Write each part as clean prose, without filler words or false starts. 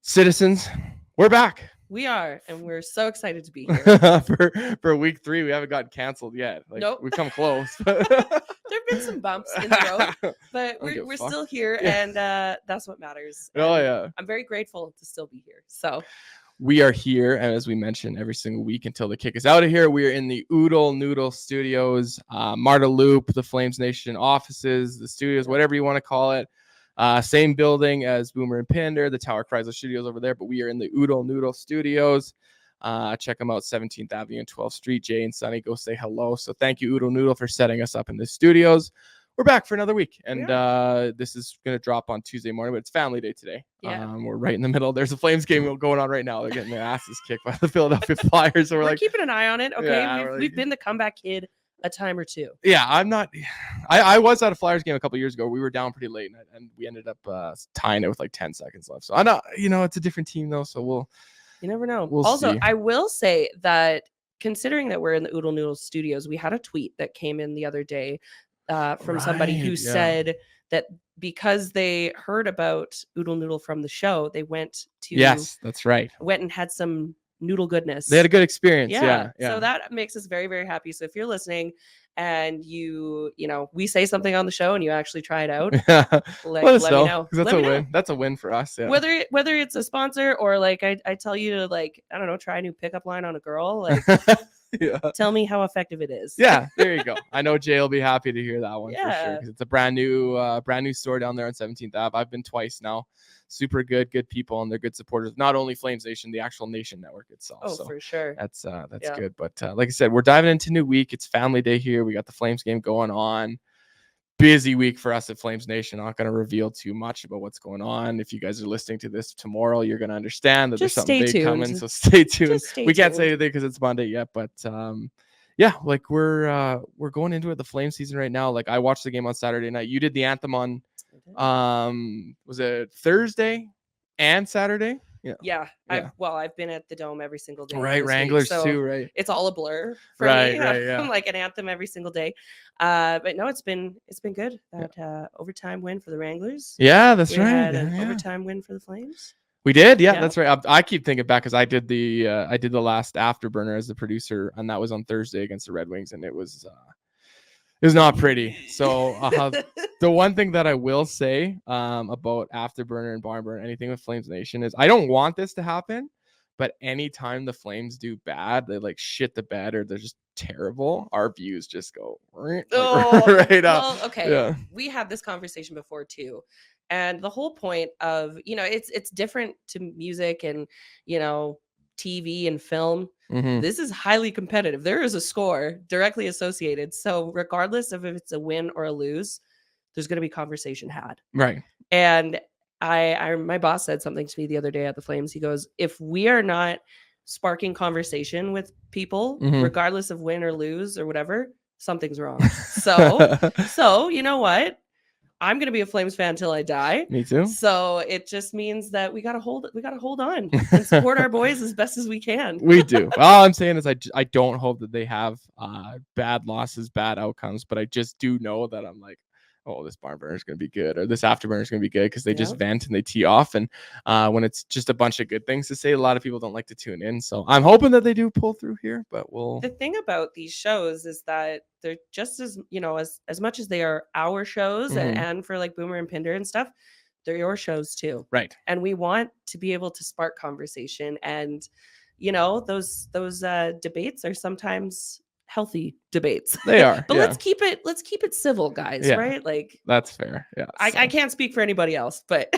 Citizens, we're back. We are, and we're so excited to be here. for week 3. We haven't gotten canceled yet. Nope. We've come close. There have been some bumps in the road, but we're still here, and that's what matters. Oh, And yeah. I'm very grateful to still be here. So we are here, and as we mentioned, every single week until they kick us out of here. We are in the Oodle Noodle Studios, Marta Loop, the FlamesNation offices, the studios, whatever you want to call it. Same building as Boomer and Pinder, the Tower Chrysler Studios over there, but we are in the Oodle Noodle Studios. Check them out, 17th Avenue and 12th Street. Jay and Sunny, go say hello. So thank you, Oodle Noodle, for setting us up in the studios. We're back for another week, and this is going to drop on Tuesday morning, but it's family day today. Yeah. We're right in the middle. There's a Flames game going on right now. They're getting their asses kicked by the Philadelphia Flyers. So we're like keeping an eye on it. Okay, yeah, we've been the comeback kid a time or two. Yeah, I'm not. I was at a Flyers game a couple years ago. We were down pretty late, and we ended up tying it with like 10 seconds left. So I know, it's a different team though. So you never know. We'll also, see. I will say that considering that we're in the Oodle Noodle Studios, we had a tweet that came in the other day from somebody who said that because they heard about Oodle Noodle from the show, they went to yes, that's right. Went and had some noodle goodness. They had a good experience. Yeah. So that makes us very, very happy. So if you're listening and we say something on the show and you actually try it out, let me know. That's a win. That's a win for us. Yeah. Whether it's a sponsor or like I tell you to I don't know, try a new pickup line on a girl, like tell me how effective it is. Yeah, there you go. I know Jay will be happy to hear that one for sure, because it's a brand new store down there on 17th Ave. I've been twice now. Super good people, and they're good supporters. Not only FlamesNation, the actual Nation network itself. Oh, so for sure. That's good. But like I said, we're diving into new week. It's family day here. We got the Flames game going on. Busy week for us at FlamesNation. Not going to reveal too much about what's going on. If you guys are listening to this tomorrow, you're going to understand that there's something big coming. So stay tuned. We can't say anything because it's Monday yet, but like we're going into it. The Flame season right now. Like I watched the game on Saturday night. You did the anthem on was it Thursday and Saturday? Yeah. I've been at the Dome every single day. Right, Wranglers week, so too, right? It's all a blur for me. Yeah. I'm like an anthem every single day. But no, it's been good. That overtime win for the Wranglers. Yeah, that's right. Had an overtime win for the Flames. We did, yeah, that's right. I keep thinking back because I did the last Afterburner as the producer, and that was on Thursday against the Red Wings, and it was not pretty. So the one thing that I will say about Afterburner and Barnburner, anything with FlamesNation, is I don't want this to happen, but anytime the Flames do bad, they like shit the bed or they're just terrible, our views just go right up. Well, okay. Yeah. We had this conversation before too. And the whole point of, it's different to music and, TV and film. Mm-hmm. This is highly competitive. There is a score directly associated. So regardless of if it's a win or a lose, there's going to be conversation had. Right. And my boss said something to me the other day at the Flames. He goes, if we are not sparking conversation with people, regardless of win or lose or whatever, something's wrong. So you know what? I'm going to be a Flames fan till I die. Me too. So it just means that we got to hold on and support our boys as best as we can. We do. All I'm saying is I don't hope that they have bad losses, bad outcomes, but I just do know that I'm like, oh, this barn burner is going to be good, or this afterburner is going to be good, because they just vent and they tee off. And when it's just a bunch of good things to say, a lot of people don't like to tune in. So I'm hoping that they do pull through here, but the thing about these shows is that they're just as, as much as they are our shows and for like Boomer and Pinder and stuff, they're your shows too. Right. And we want to be able to spark conversation, and, those debates are sometimes healthy debates. They are. But let's keep it civil, guys. Right? Like, that's fair. Yeah. I can't speak for anybody else, but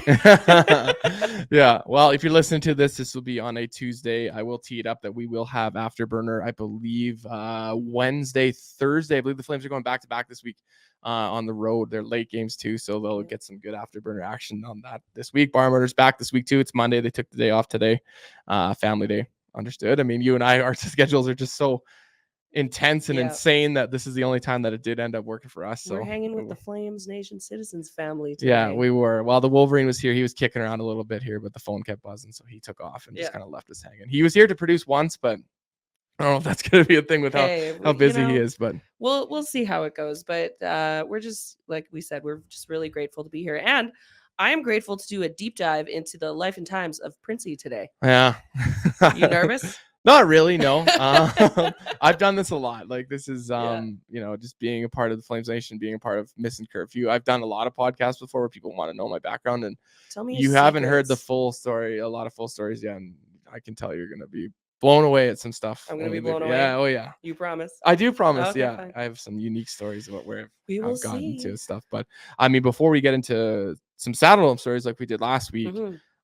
yeah. Well, if you're listening to this will be on a Tuesday. I will tee it up that we will have Afterburner, I believe, Wednesday, Thursday. I believe the Flames are going back to back this week on the road. They're late games too, so they'll get some good Afterburner action on that this week. Barnburner's back this week too. It's Monday. They took the day off today. Family day. Understood. I mean, you and I, our schedules are just so intense and insane that this is the only time that it did end up working for us. So we're hanging with the FlamesNation Citizens family today. Yeah, we were. While the Wolverine was here, he was kicking around a little bit here, but the phone kept buzzing, so he took off and just kind of left us hanging. He was here to produce once, but I don't know if that's going to be a thing with how busy he is. But we'll see how it goes. But we're just, like we said, we're just really grateful to be here. And I am grateful to do a deep dive into the life and times of Printzy today. Yeah. You nervous? Not really, no. I've done this a lot. Like this is just being a part of the FlamesNation, being a part of Missin Curfew. I've done a lot of podcasts before where people want to know my background, and tell me you haven't heard the full story, a lot of full stories yet, and I can tell you're gonna be blown away at some stuff. I'm gonna be blown away. Yeah, oh yeah. You promise? I do promise. Okay, yeah, fine. I have some unique stories about where I've gotten to stuff. But I mean, before we get into some Saddledome stories like we did last week,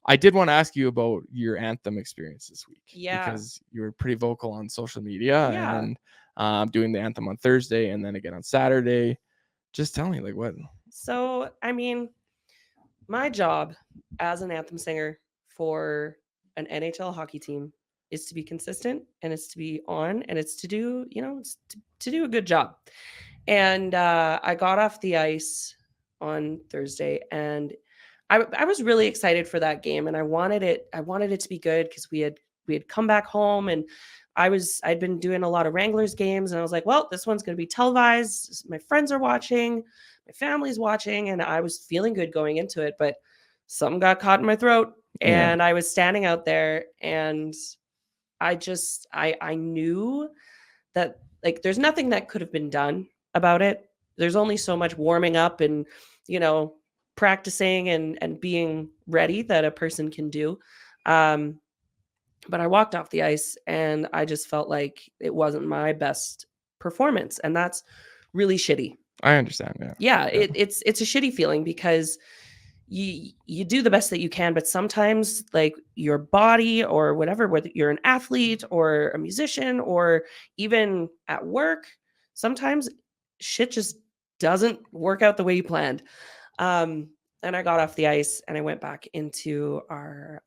I did want to ask you about your Anthem experience this week. Yeah, because you were pretty vocal on social media and doing the Anthem on Thursday and then again on Saturday. Just tell me, like, what? So, I mean, my job as an Anthem singer for an NHL hockey team is to be consistent, and it's to be on, and it's to do, it's to do a good job. And I got off the ice on Thursday, and I was really excited for that game, and I wanted it to be good because we had come back home, and I'd been doing a lot of Wranglers games, and I was like, well, this one's going to be televised. My friends are watching, my family's watching, and I was feeling good going into it, but something got caught in my throat, and I was standing out there, and I knew that, like, there's nothing that could have been done about it. There's only so much warming up and, practicing and being ready that a person can do. But I walked off the ice and I just felt like it wasn't my best performance. And that's really shitty. I understand. Yeah. It's a shitty feeling because you do the best that you can, but sometimes, like, your body or whatever, whether you're an athlete or a musician or even at work, sometimes shit just doesn't work out the way you planned. And I got off the ice and I went back into our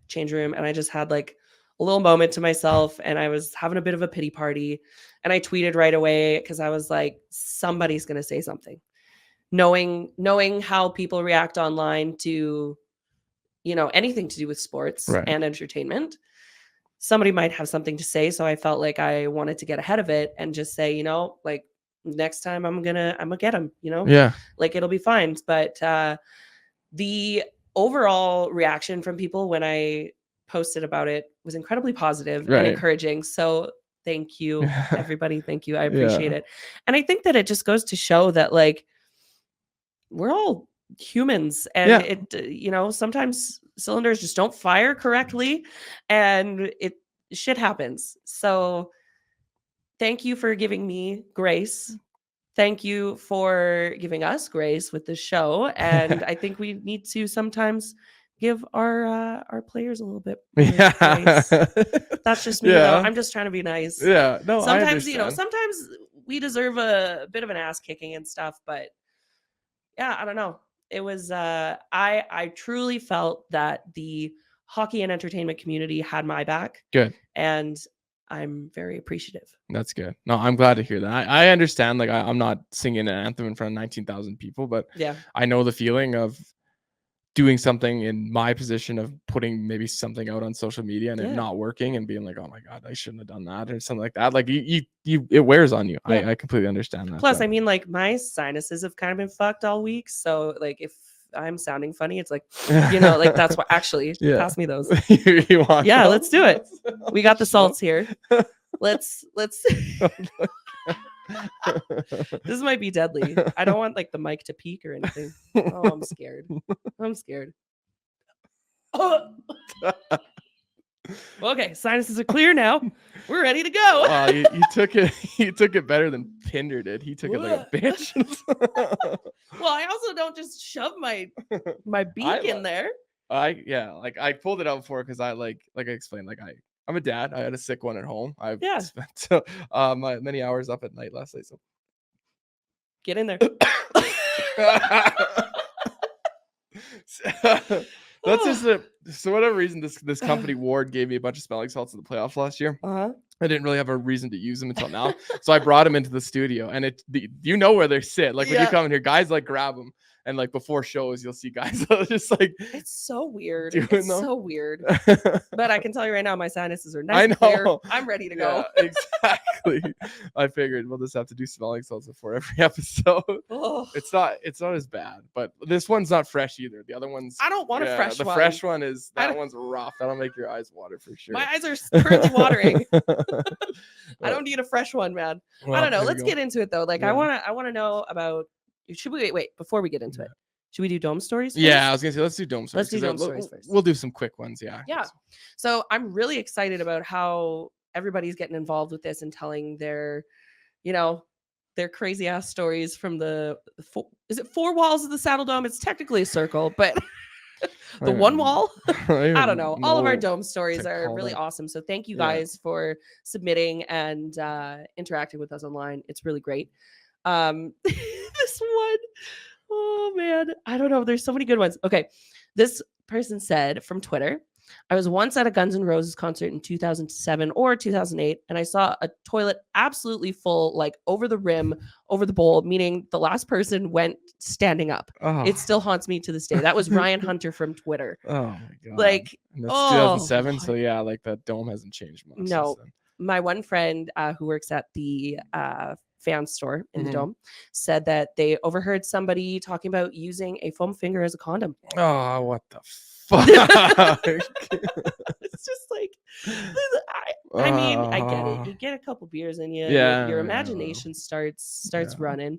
change room, and I just had like a little moment to myself, and I was having a bit of a pity party, and I tweeted right away because I was like, somebody's going to say something. Knowing how people react online to, anything to do with sports and entertainment, somebody might have something to say. So I felt like I wanted to get ahead of it and just say, like, next time I'm gonna get him, like, it'll be fine. But the overall reaction from people when I posted about it was incredibly positive and encouraging. So thank you, everybody. Thank you. I appreciate it. And I think that it just goes to show that, like, we're all humans, and it, sometimes cylinders just don't fire correctly, and shit happens. So thank you for giving me grace. Thank you for giving us grace with this show. And I think we need to sometimes give our players a little bit more grace. That's just me, though. I'm just trying to be nice. Yeah. No, sometimes, sometimes we deserve a bit of an ass kicking and stuff, but yeah, I don't know. It was, I truly felt that the hockey and entertainment community had my back. Good. And I'm very appreciative. That's good. No, I'm glad to hear that. I understand. Like, I'm not singing an anthem in front of 19,000 people, but I know the feeling of doing something in my position of putting maybe something out on social media and it not working and being like, oh my God, I shouldn't have done that or something like that. Like, it wears on you. I completely understand that. Plus, I mean, like, my sinuses have kind of been fucked all week. So, like, if I'm sounding funny, it's like, like, that's what actually pass me those. You want those? Let's do it. We got the salts here. Let's this might be deadly. I don't want, like, the mic to peak or anything. Oh, I'm scared. Okay, sinuses are clear now. We're ready to go. Wow, you took it better than Pinder did. He took it like a bitch. Well, I also don't just shove my beak in there. I pulled it out for because I like I explained, like, I'm a dad. I had a sick one at home. I've spent many hours up at night last night. So get in there. That's just so whatever reason this company Ward gave me a bunch of smelling salts in the playoffs last year. I didn't really have a reason to use them until now. So I brought them into the studio, and where they sit. Like, when you come in here, guys like grab them. and like before shows, you'll see guys just like It's so weird. doing It's them. so weird. But I can tell you right now, my sinuses are nice I and clear. know. I'm ready to go. Exactly. I figured we'll just have to do smelling salts before every episode. Oh, It's not as bad, but this one's not fresh either. The other one's I don't want a fresh the one. fresh one is I that don't- one's rough. That'll make your eyes water for sure. My eyes are currently watering. I don't need a fresh one, man. I don't know. Let's get into it though. Like Yeah. I wanna know about. Should we wait before we get into it? Should we do dome stories first? Yeah, I was gonna say let's do dome stories. Let's do 'cause dome stories first. We'll do some quick ones. Yeah. Yeah. So I'm really excited about how everybody's getting involved with this and telling their, their crazy ass stories from is it 4 walls of the Saddledome? It's technically a circle, but the one wall. I don't know. All of our dome stories are really awesome. So thank you guys for submitting and interacting with us online. It's really great. This one, oh man, I don't know. There's so many good ones. Okay, this person said from Twitter, I was once at a Guns N' Roses concert in 2007 or 2008, and I saw a toilet absolutely full, like over the rim, over the bowl, meaning the last person went standing up. Oh. It still haunts me to this day. That was Ryan Hunter from Twitter. Oh my god. Like, and that's 2007, so yeah, like that dome hasn't changed much. No. Since then. My one friend who works at the fan store in the Mhm. dome said that they overheard somebody talking about using a foam finger as a condom. Oh, what the fuck? It's just like, I mean, I get it. You get a couple beers in you, your imagination starts running.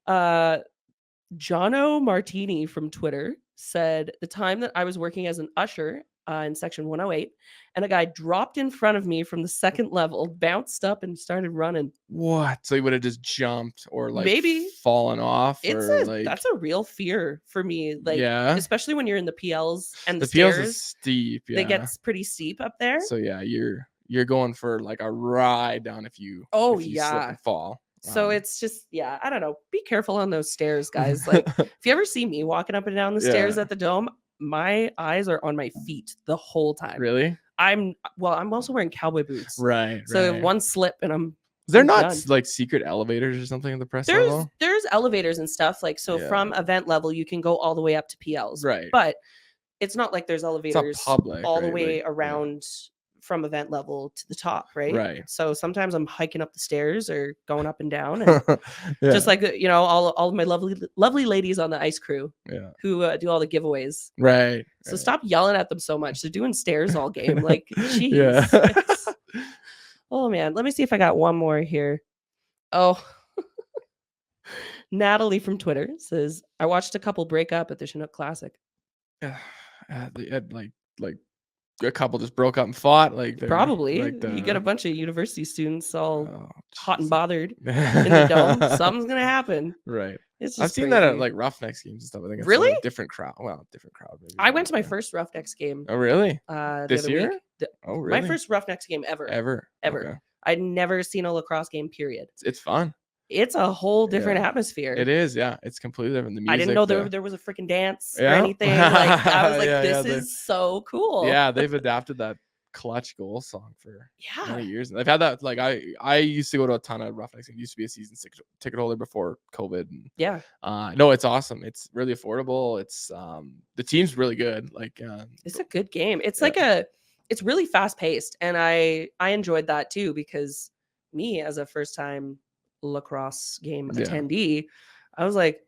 Jono Martini from Twitter said the time that I was working as an usher in section 108, and a guy dropped in front of me from the second level, bounced up, and started running. What? So he would have just jumped or like Maybe fallen off? That's a real fear for me. Like, especially when you're in the PLs and the PLs stairs is steep. Yeah, it gets pretty steep up there. So yeah, you're going for like a ride down if you slip and fall. So it's just, I don't know. Be careful on those stairs, guys. Like, if you ever see me walking up and down the stairs at the dome, my eyes are on my feet the whole time. Really? I'm also wearing cowboy boots. Right. So one slip and I'm Is not done. like secret elevators or something in the press level? There's elevators and stuff. Like, so from event level, you can go all the way up to PLs. Right. But it's not like there's elevators public, all the right? way around from event level to the top, right? Right. So sometimes I'm hiking up the stairs or going up and down, and just like all of my lovely ladies on the ice crew, who do all the giveaways, right? So stop yelling at them so much. They're doing stairs all game, like jeez. Yeah. Oh man, let me see if I got one more here. Oh, Natalie from Twitter says I watched a couple break up at the Chinook Classic. Like a couple just broke up and fought. Like probably you get a bunch of university students all hot and bothered in the dome. Something's gonna happen. Right. I've seen that at like Roughnecks games and stuff. I think it's really a different crowd. Well, different crowd. Maybe. I went to my first Roughnecks game. Oh really? This year? Oh really? My first Roughnecks game ever. Ever. Okay. I'd never seen a lacrosse game. Period. It's fun. It's a whole different atmosphere. It is, yeah. It's completely different. The music, I didn't know there was a freaking dance or anything. Like I was like, this is so cool. Yeah, they've adapted that clutch goal song for many years. They've had that. Like I used to go to a ton of Roughnecks. It used to be a season ticket holder before COVID. And, no, it's awesome. It's really affordable. It's the team's really good. Like it's a good game. It's like it's really fast paced, and I enjoyed that too, because me as a first time lacrosse game attendee, I was like,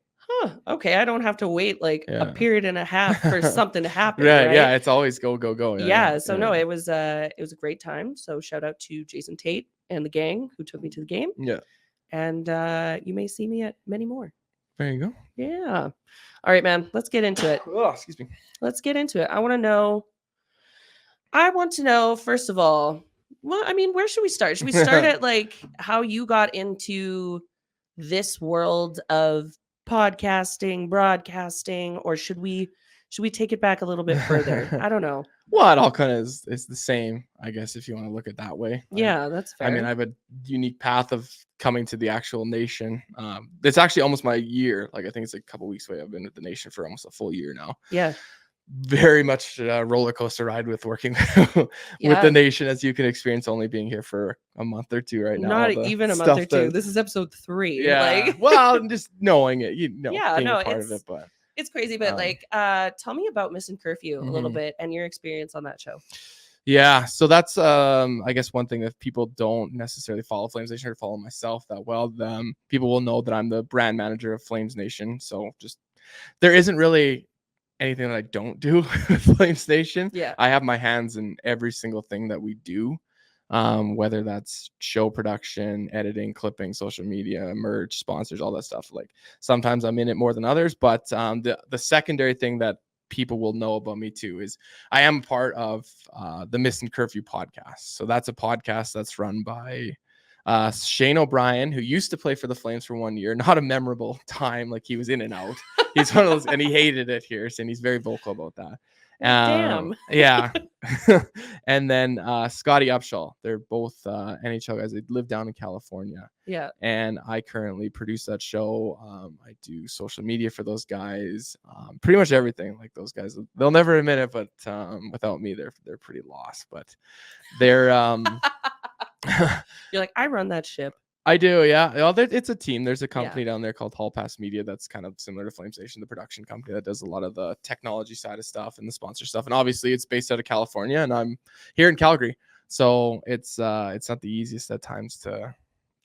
okay, I don't have to wait like a period and a half for something to happen. Right? Yeah, it's always go. So no, it was a great time. So shout out to Jason Tate and the gang who took me to the game. Yeah. And you may see me at many more. There you go. Yeah. All right, man, let's get into it. Oh, excuse me. Let's get into it. I want to know, first of all, well, I mean, where should we start? Should we start at like how you got into this world of podcasting, broadcasting, or should we take it back a little bit further? I don't know. Well, it all kind of is the same, I guess, if you want to look at it that way. Yeah, that's fair. I mean, I have a unique path of coming to the actual nation. It's actually almost my year. Like I think it's a couple weeks away. I've been with the nation for almost a full year now. Yeah. very much a roller coaster ride with working with the nation, as you can experience only being here for a month or two right now. Not even a month or two. This is episode 3. Yeah. Like, well, just knowing it, yeah, being no, a part of it, but it's crazy. But like, tell me about Missin Curfew a little bit and your experience on that show. Yeah, so that's I guess one thing that people don't necessarily follow FlamesNation or follow myself that well. People will know that I'm the brand manager of FlamesNation. So just there isn't really anything that I don't do with FlamesNation. Yeah, I have my hands in every single thing that we do, whether that's show production, editing, clipping, social media, merch, sponsors, all that stuff. Like sometimes I'm in it more than others, but the secondary thing that people will know about me too is I am part of the Missin Curfew podcast. So that's a podcast that's run by Shane O'Brien, who used to play for the Flames for 1 year. Not a memorable time, like he was in and out. He's one of those, and he hated it here, and he's very vocal about that. Damn. Yeah. And then Scotty Upshaw. They're both NHL guys. They live down in California. Yeah. And I currently produce that show. I do social media for those guys. Pretty much everything. Like those guys, they'll never admit it, but without me, they're pretty lost. But they're You're like, I run that ship. I do, yeah. Well, it's a team. There's a company down there called Hall Pass Media that's kind of similar to FlamesNation, the production company that does a lot of the technology side of stuff and the sponsor stuff. And obviously, it's based out of California, and I'm here in Calgary, so it's not the easiest at times to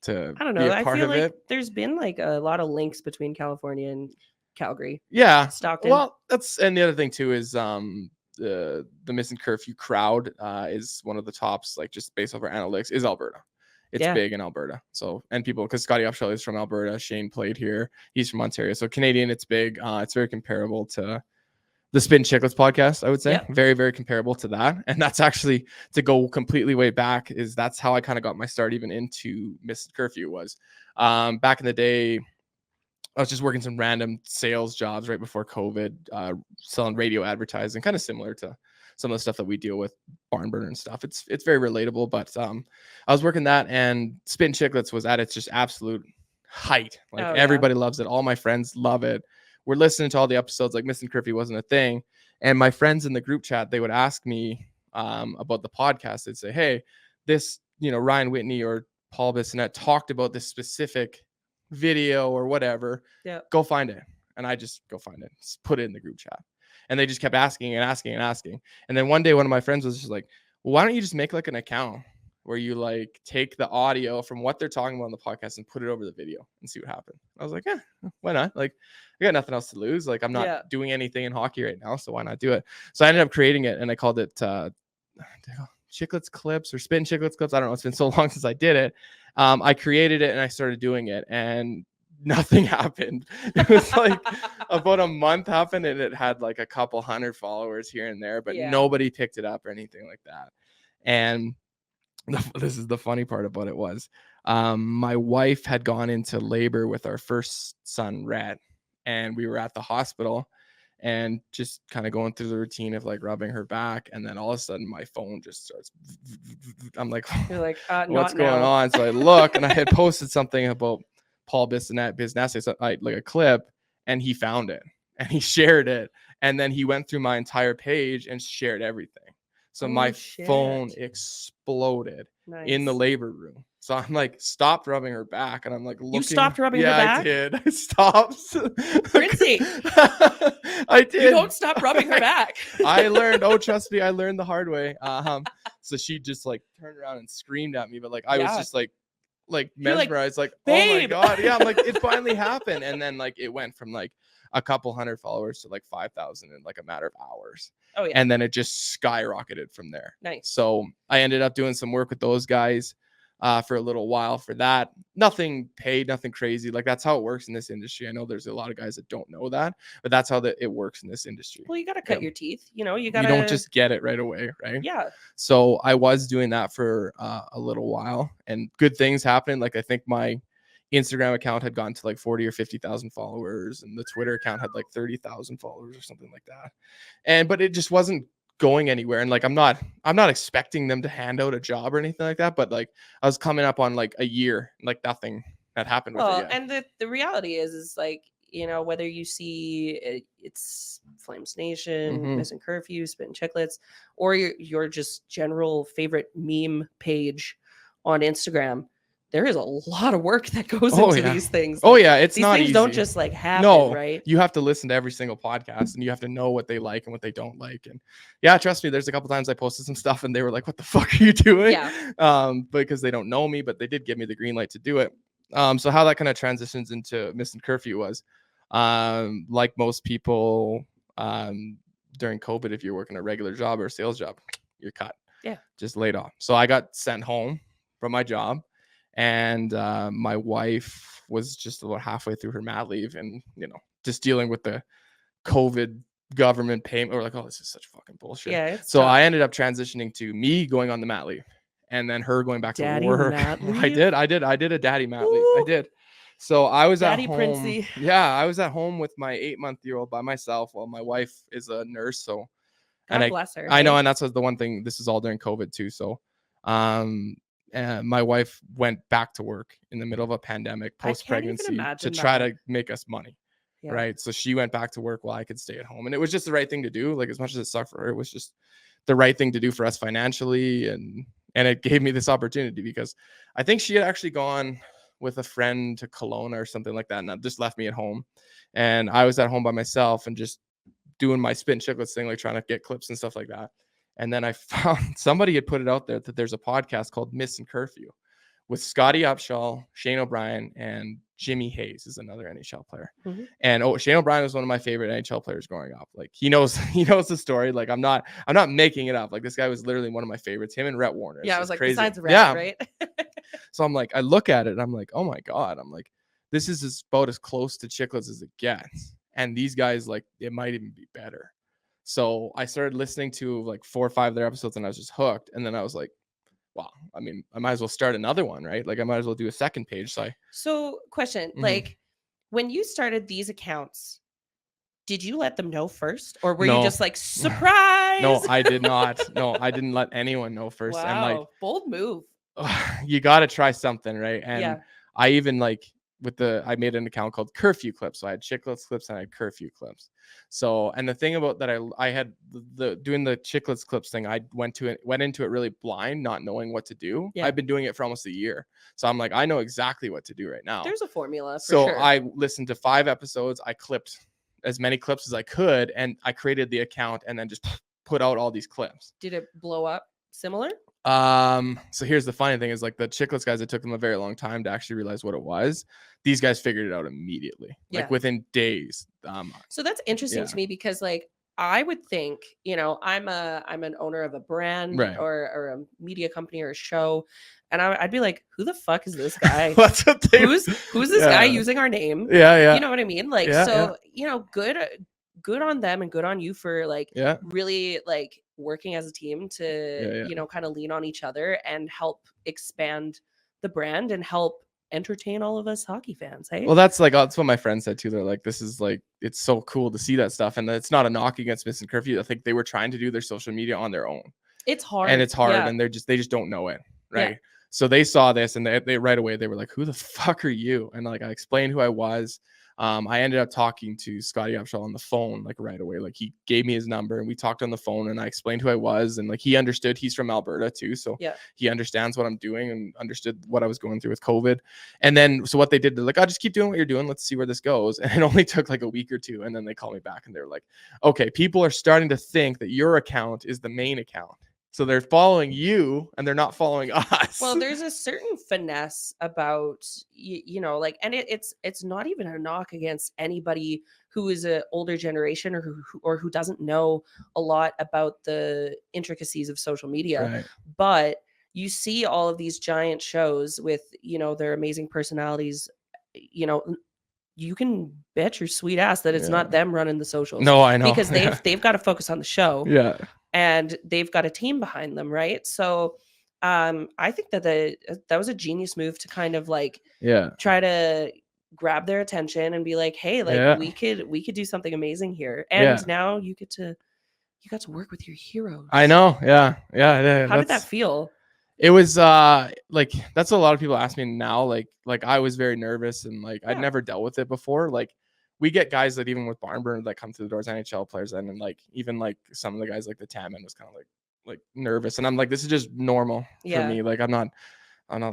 I don't know. I feel like there's been like a lot of links between California and Calgary. Yeah, Stockton. Well, and the other thing too is the Missin Curfew crowd is one of the tops, like just based off our analytics, is Alberta. It's big in Alberta. So, and people, because Scotty Upshaw is from Alberta, Shane played here, he's from Ontario. So Canadian, it's big. It's very comparable to the Spittin Chiclets podcast, I would say. Yep. Very, very comparable to that. And that's actually, to go completely way back, that's how I kind of got my start even into Missin Curfew was back in the day. I was just working some random sales jobs right before COVID, selling radio advertising, kind of similar to some of the stuff that we deal with, barn burner and stuff. It's very relatable, but I was working that, and Spittin Chiclets was at its just absolute height. Like everybody loves it. All my friends love it. We're listening to all the episodes. Like Missin Curfew wasn't a thing, and my friends in the group chat, they would ask me about the podcast. They'd say, "Hey, this Ryan Whitney or Paul Bissonnette talked about this specific video or whatever. Yeah, go find it." And I just go find it, just put it in the group chat. And they just kept asking and asking and asking. And then one day, one of my friends was just like, well, why don't you just make like an account where you like take the audio from what they're talking about on the podcast and put it over the video and see what happens? I was like, yeah, why not? Like, I got nothing else to lose. Like, I'm not doing anything in hockey right now, so why not do it? So I ended up creating it, and I called it Chiclets Clips or Spittin Chiclets Clips. I don't know. It's been so long since I did it. I created it and I started doing it, and nothing happened. It was like about a month happened, and it had like a couple hundred followers here and there, but nobody picked it up or anything like that. And this is the funny part about it was my wife had gone into labor with our first son, Rhett, and we were at the hospital and just kind of going through the routine of like rubbing her back, and then all of a sudden my phone just starts. I'm like, you're like, what's going on? So I look, and I had posted something about Paul Bissonnette, like a clip, and he found it and he shared it, and then he went through my entire page and shared everything. So my phone exploded in the labor room. So I'm like, stopped rubbing her back, and I'm like, looking. You stopped rubbing her back? I did. I stopped. Printzy. I did. You don't stop rubbing her back. I learned. Oh, trust me, I learned the hard way. So she just like turned around and screamed at me, but like I was just like mesmerized, like oh my god, yeah. I'm like, it finally happened, and then like it went from like a couple hundred followers to like 5,000 in like a matter of hours. Oh yeah. And then it just skyrocketed from there. Nice. So I ended up doing some work with those guys for a little while for that. Nothing paid, nothing crazy. Like that's how it works in this industry. I know there's a lot of guys that don't know that, but that's how it works in this industry. Well, you got to cut your teeth. You don't just get it right away, right? Yeah. So I was doing that for a little while, and good things happened. Like I think my Instagram account had gone to like 40 or 50,000 followers, and the Twitter account had like 30,000 followers or something like that. But it just wasn't going anywhere. And like, I'm not expecting them to hand out a job or anything like that, but like I was coming up on like a year, like nothing had happened with it yet. And the reality is like, you know, whether you see it's FlamesNation, Missin, Curfew, Spittin, Chiclets, or your just general favorite meme page on Instagram, there is a lot of work that goes into these things. Oh yeah, it's these not things easy. Don't just like happen, no, right? You have to listen to every single podcast, and you have to know what they like and what they don't like. And yeah, trust me, there's a couple times I posted some stuff, and they were like, "What the fuck are you doing?" Yeah. Because they don't know me, but they did give me the green light to do it. So how that kind of transitions into Missin Curfew was, like most people, during COVID, if you're working a regular job or a sales job, you're cut. Yeah. Just laid off. So I got sent home from my job. And my wife was just about halfway through her mat leave, and you know, just dealing with the COVID government payment. We're like, oh, this is such fucking bullshit. Yeah. So tough. I ended up transitioning to me going on the mat leave, and then her going back daddy to work. Mat leave? I did a daddy mat leave. I did. So I was daddy at home. Printzy. Yeah, I was at home with my 8-month-old by myself while my wife is a nurse. So, God bless her. I know, and that's the one thing. This is all during COVID too. So, my wife went back to work in the middle of a pandemic post-pregnancy to try to make us money. Yeah. Right. So she went back to work while I could stay at home. And it was just the right thing to do. Like, as much as it sucked for her, it was just the right thing to do for us financially. And it gave me this opportunity because I think she had actually gone with a friend to Kelowna or something like that. And that just left me at home. And I was at home by myself and just doing my Spittin' Chiclets thing, like trying to get clips and stuff like that. And then I found somebody had put it out there that there's a podcast called Missin Curfew with Scotty Upshaw, Shane O'Brien, and Jimmy Hayes is another NHL player. And Shane O'Brien was one of my favorite NHL players growing up. Like he knows the story. Like I'm not making it up. Like this guy was literally one of my favorites. Him and Rhett Warner. Yeah, I was like, crazy. Besides Rhett, right? So I'm like, I look at it and I'm like, oh my God. I'm like, this is about as close to Chiclets as it gets. And these guys, like, it might even be better. So I started listening to like 4 or 5 of their episodes and I was just hooked. And then I was like, wow, I mean, I might as well start another one, right? Like I might as well do a second page. So question, like when you started these accounts, did you let them know first? Or were you just like, surprise? No, I did not. No, I didn't let anyone know first. Wow, and like, bold move. You got to try something, right? And I even like, I made an account called Curfew Clips. So I had Chiclets clips and I had Curfew clips. So, and the thing about that, I had doing the Chiclets clips thing, I went into it really blind, not knowing what to do. Yeah. I've been doing it for almost a year. So I'm like, I know exactly what to do right now. There's a formula. So I listened to 5 episodes. I clipped as many clips as I could. And I created the account and then just put out all these clips. Did it blow up similar? So here's the funny thing is like the Chiclets guys, it took them a very long time to actually realize what it was. These guys figured it out immediately, like within days. So that's interesting to me because like I would think, you know, I'm an owner of a brand or a media company or a show, and I'd be like, who the fuck is this guy? Who's this guy using our name? Yeah. You know what I mean? Like, you know, good on them and good on you for like really like working as a team to you know, kind of lean on each other and help expand the brand and help entertain all of us hockey fans. Hey, well, that's what my friends said too. They're like, this is like, it's so cool to see that stuff, and it's not a knock against Missin Curfew. I think they were trying to do their social media on their own. It's hard, and they just don't know it, right? So they saw this and they right away they were like, who the fuck are you? And like I explained who I was. I ended up talking to Scotty Upshaw on the phone like right away. Like he gave me his number and we talked on the phone and I explained who I was, and like he understood. He's from Alberta too, so he understands what I'm doing and understood what I was going through with COVID. And then so what they did, they're like, just keep doing what you're doing. Let's see where this goes. And it only took like a week or two, and then they called me back and they're like, okay, people are starting to think that your account is the main account. So they're following you and they're not following us. Well, there's a certain finesse about, you know, like, and it's not even a knock against anybody who is an older generation or who doesn't know a lot about the intricacies of social media. Right. But you see all of these giant shows with, you know, their amazing personalities, you know, you can bet your sweet ass that it's not them running the socials. No, I know. Because they've got to focus on the show. Yeah. And they've got a team behind them, right? So I think that that was a genius move to kind of like try to grab their attention and be like, hey, like we could do something amazing here. And now you got to work with your heroes. I know. Yeah. How did that feel? It was like that's what a lot of people ask me now. Like I was very nervous and like I'd never dealt with it before. Like we get guys that even with barn burner that come through the doors, NHL players, and then like even like some of the guys like the Tamman was kind of like nervous, and I'm like, this is just normal for me. Like I'm not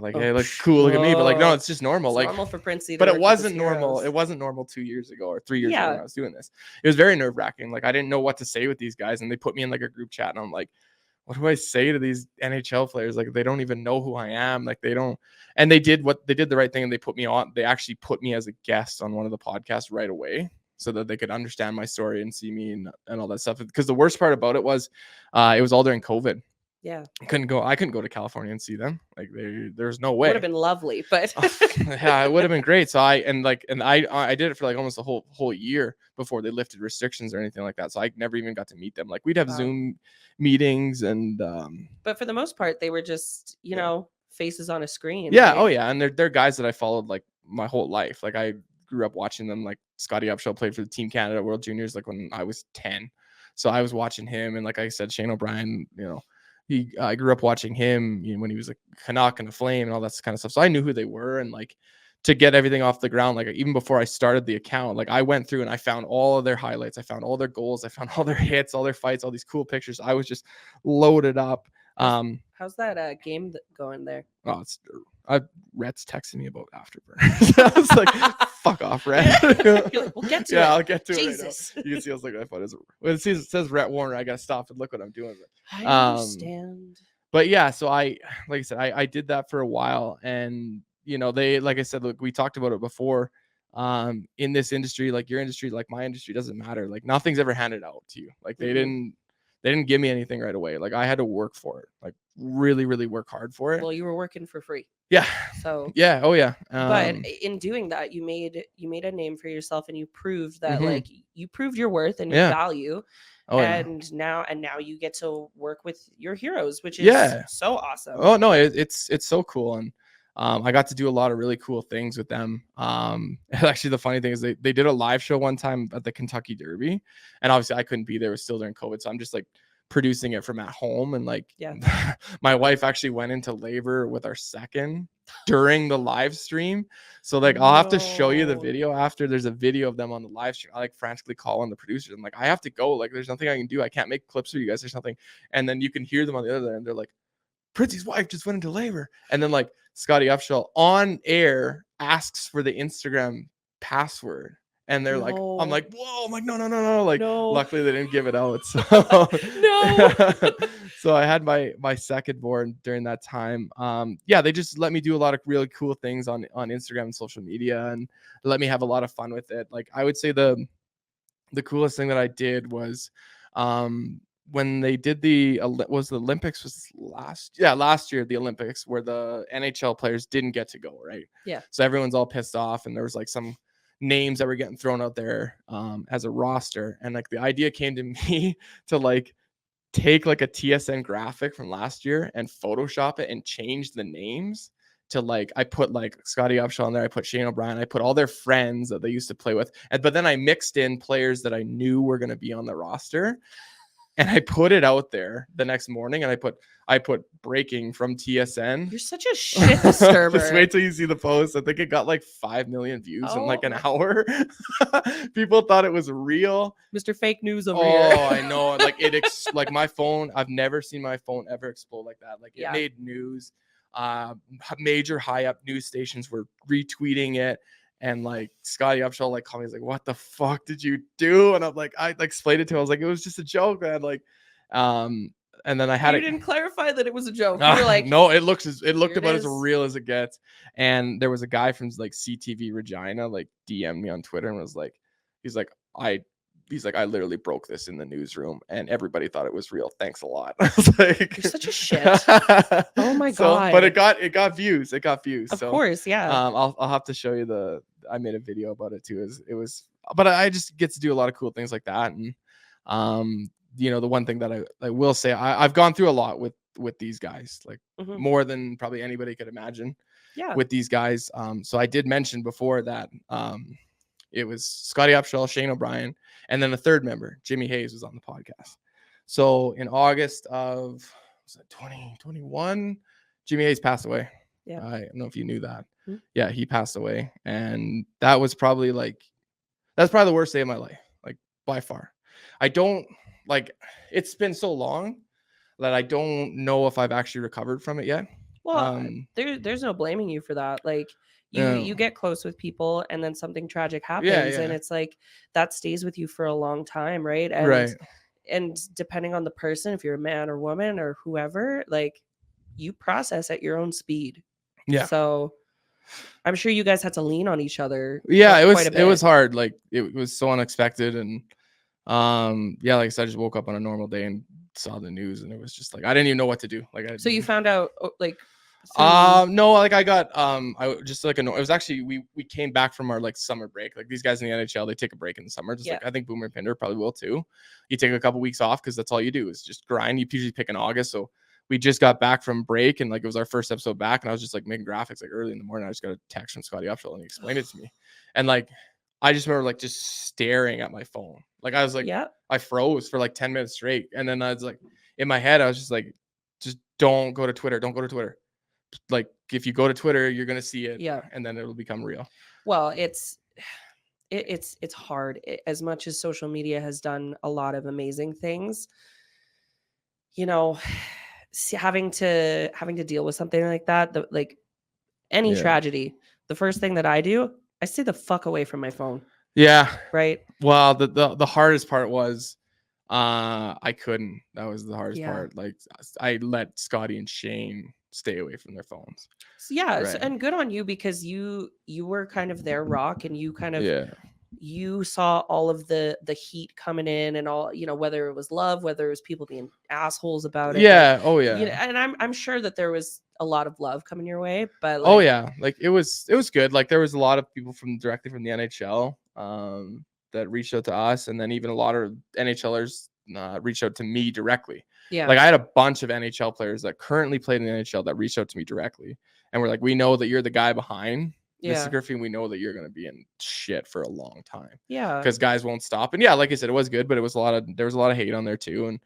like, hey, look cool, look at me, but like no, it's just normal. It's like normal for Printzy, but it wasn't normal. It wasn't normal 2 years ago or 3 years ago when I was doing this. It was very nerve wracking. Like I didn't know what to say with these guys, and they put me in like a group chat, and I'm like, what do I say to these NHL players? Like they don't even know who I am. Like they don't. And they did the right thing, and they put me on. They actually put me as a guest on one of the podcasts right away, so that they could understand my story and see me and all that stuff. Because the worst part about it was all during COVID. Yeah. I couldn't go to California and see them. Like there's no way. Would have been lovely, but yeah, it would have been great. So I did it for like almost a whole year before they lifted restrictions or anything like that. So I never even got to meet them. Like we'd have Zoom meetings and but for the most part they were just, you know, faces on a screen. Yeah, right? oh yeah, and they're guys that I followed like my whole life. Like I grew up watching them. Like Scotty Upshall played for the Team Canada World Juniors like when I was 10. So I was watching him, and like I said, Shane O'Brien, you know, I grew up watching him, you know, when he was a Canuck and a Flame and all that kind of stuff. So I knew who they were, and like to get everything off the ground, like even before I started the account, like I went through and I found all of their highlights. I found all their goals. I found all their hits, all their fights, all these cool pictures. I was just loaded up. How's that game going there? Oh, Rhett's texting me about Afterburn. So I was like, fuck off, Rhett. You're like, we'll get to it. I'll get to Jesus. it right now. You can see I was like, I thought it says Rhett Warner. I gotta stop and look what I'm doing. I understand. But yeah, so like I said, I did that for a while, and you know, like I said, look, we talked about it before. In this industry, like your industry, like my industry, doesn't matter. Like nothing's ever handed out to you. Like they didn't give me anything right away. Like I had to work for it, like really, really work hard for it. Well, you were working for free. Yeah. So yeah. Oh yeah. But in doing that, you made a name for yourself, and you proved that like you proved your worth and your value. Oh, and now you get to work with your heroes, which is so awesome. Oh no, it's so cool. And I got to do a lot of really cool things with them. Actually, the funny thing is they did a live show one time at the Kentucky Derby, and obviously I couldn't be there. It was still during COVID, so I'm just like producing it from at home. And like my wife actually went into labor with our second during the live stream. So like I'll have to show you the video after. There's a video of them on the live stream. I like frantically call on the producers. I'm like, I have to go. Like there's nothing I can do. I can't make clips for you guys. There's nothing. And then you can hear them on the other end. They're like, Printzy's wife just went into labor. And then like Scotty Upshall on air asks for the Instagram password. And they're like, I'm like, whoa, I'm like, no. Like, luckily they didn't give it out. So so I had my second born during that time. They just let me do a lot of really cool things on Instagram and social media, and let me have a lot of fun with it. Like I would say the coolest thing that I did was when they did the Olympics was last year, the Olympics, where the NHL players didn't get to go, right? Yeah. So everyone's all pissed off, and there was like some names that were getting thrown out there as a roster, and like the idea came to me to like take like a TSN graphic from last year and Photoshop it and change the names to like, I put like Scotty Upshall on there, I put Shane O'Brien, I put all their friends that they used to play with, but then I mixed in players that I knew were going to be on the roster. And I put it out there the next morning, and I put breaking from TSN. You're such a shit disturber. Just wait till you see the post. I think it got like 5 million views in like an hour. People thought it was real. Mr. Fake News over here. Oh, I know. Like like my phone, I've never seen my phone ever explode like that. Like it made news. Major high up news stations were retweeting it. And like Scotty Upshall like called me, he's like, what the fuck did you do? And I'm like, I like explained it to him. I was like, it was just a joke, man. Like, and then I had you didn't clarify that it was a joke. You're like, no, it looked about as real as it gets. And there was a guy from like CTV Regina like DM'd me on Twitter and was like, he's like, I literally broke this in the newsroom and everybody thought it was real. Thanks a lot. I was like, you're such a shit. Oh my God. But it got views. It got views. Of course, yeah. I'll have to show you I made a video about it too. But I just get to do a lot of cool things like that. And you know, the one thing that I will say, I've gone through a lot with these guys, like more than probably anybody could imagine. Yeah. With these guys. So I did mention before that it was Scotty Upshall, Shane O'Brien, and then the third member, Jimmy Hayes, was on the podcast. So in August of 2021, Jimmy Hayes passed away. Yeah. I don't know if you knew that. Yeah, he passed away. And that was probably like, That's probably the worst day of my life, like by far. I don't like. It's been so long that I don't know if I've actually recovered from it yet. Well, there's no blaming you for that. Like you get close with people and then something tragic happens and it's like that stays with you for a long time, right? And depending on the person, if you're a man or woman or whoever, like you process at your own speed. Yeah. So I'm sure you guys had to lean on each other. Yeah, it quite a bit. was hard. Like it was so unexpected and yeah, like I said, I just woke up on a normal day and saw the news and it was just like I didn't even know what to do. Like So you found out like no, like I got I just like it was actually we came back from our like summer break. Like these guys in the NHL, they take a break in the summer. Just like I think Boomer and Pinder probably will too. You take a couple weeks off because that's all you do is just grind. You usually pick in August. So we just got back from break and like it was our first episode back and I was just like making graphics like early in the morning. I just got a text from Scotty Upshall and he explained it to me. And like I just remember like just staring at my phone. Like I was like I froze for like 10 minutes straight. And then I was like in my head, I was just like, just don't go to Twitter. Don't go to Twitter. Like if you go to Twitter, you're gonna see it, and then it'll become real. Well, it's hard. As much as social media has done a lot of amazing things, you know, having to deal with something like that, like any tragedy, the first thing that I do, I stay the fuck away from my phone. Yeah. Right. Well, the hardest part was I couldn't. That was the hardest part. Like I let Scotty and Shane stay away from their phones. So, and good on you because you were kind of their rock and you kind of you saw all of the heat coming in and all, you know, whether it was love, whether it was people being assholes about it. And I'm sure that there was a lot of love coming your way, but like, like it was good. Like there was a lot of people directly from the NHL that reached out to us, and then even a lot of NHLers reached out to me directly. Like I had a bunch of NHL players that currently played in the NHL that reached out to me directly and we're like, we know that you're the guy behind Mr. Curfew. We know that you're going to be in shit for a long time. Because guys won't stop. And like I said, it was good, but there was a lot of hate on there too.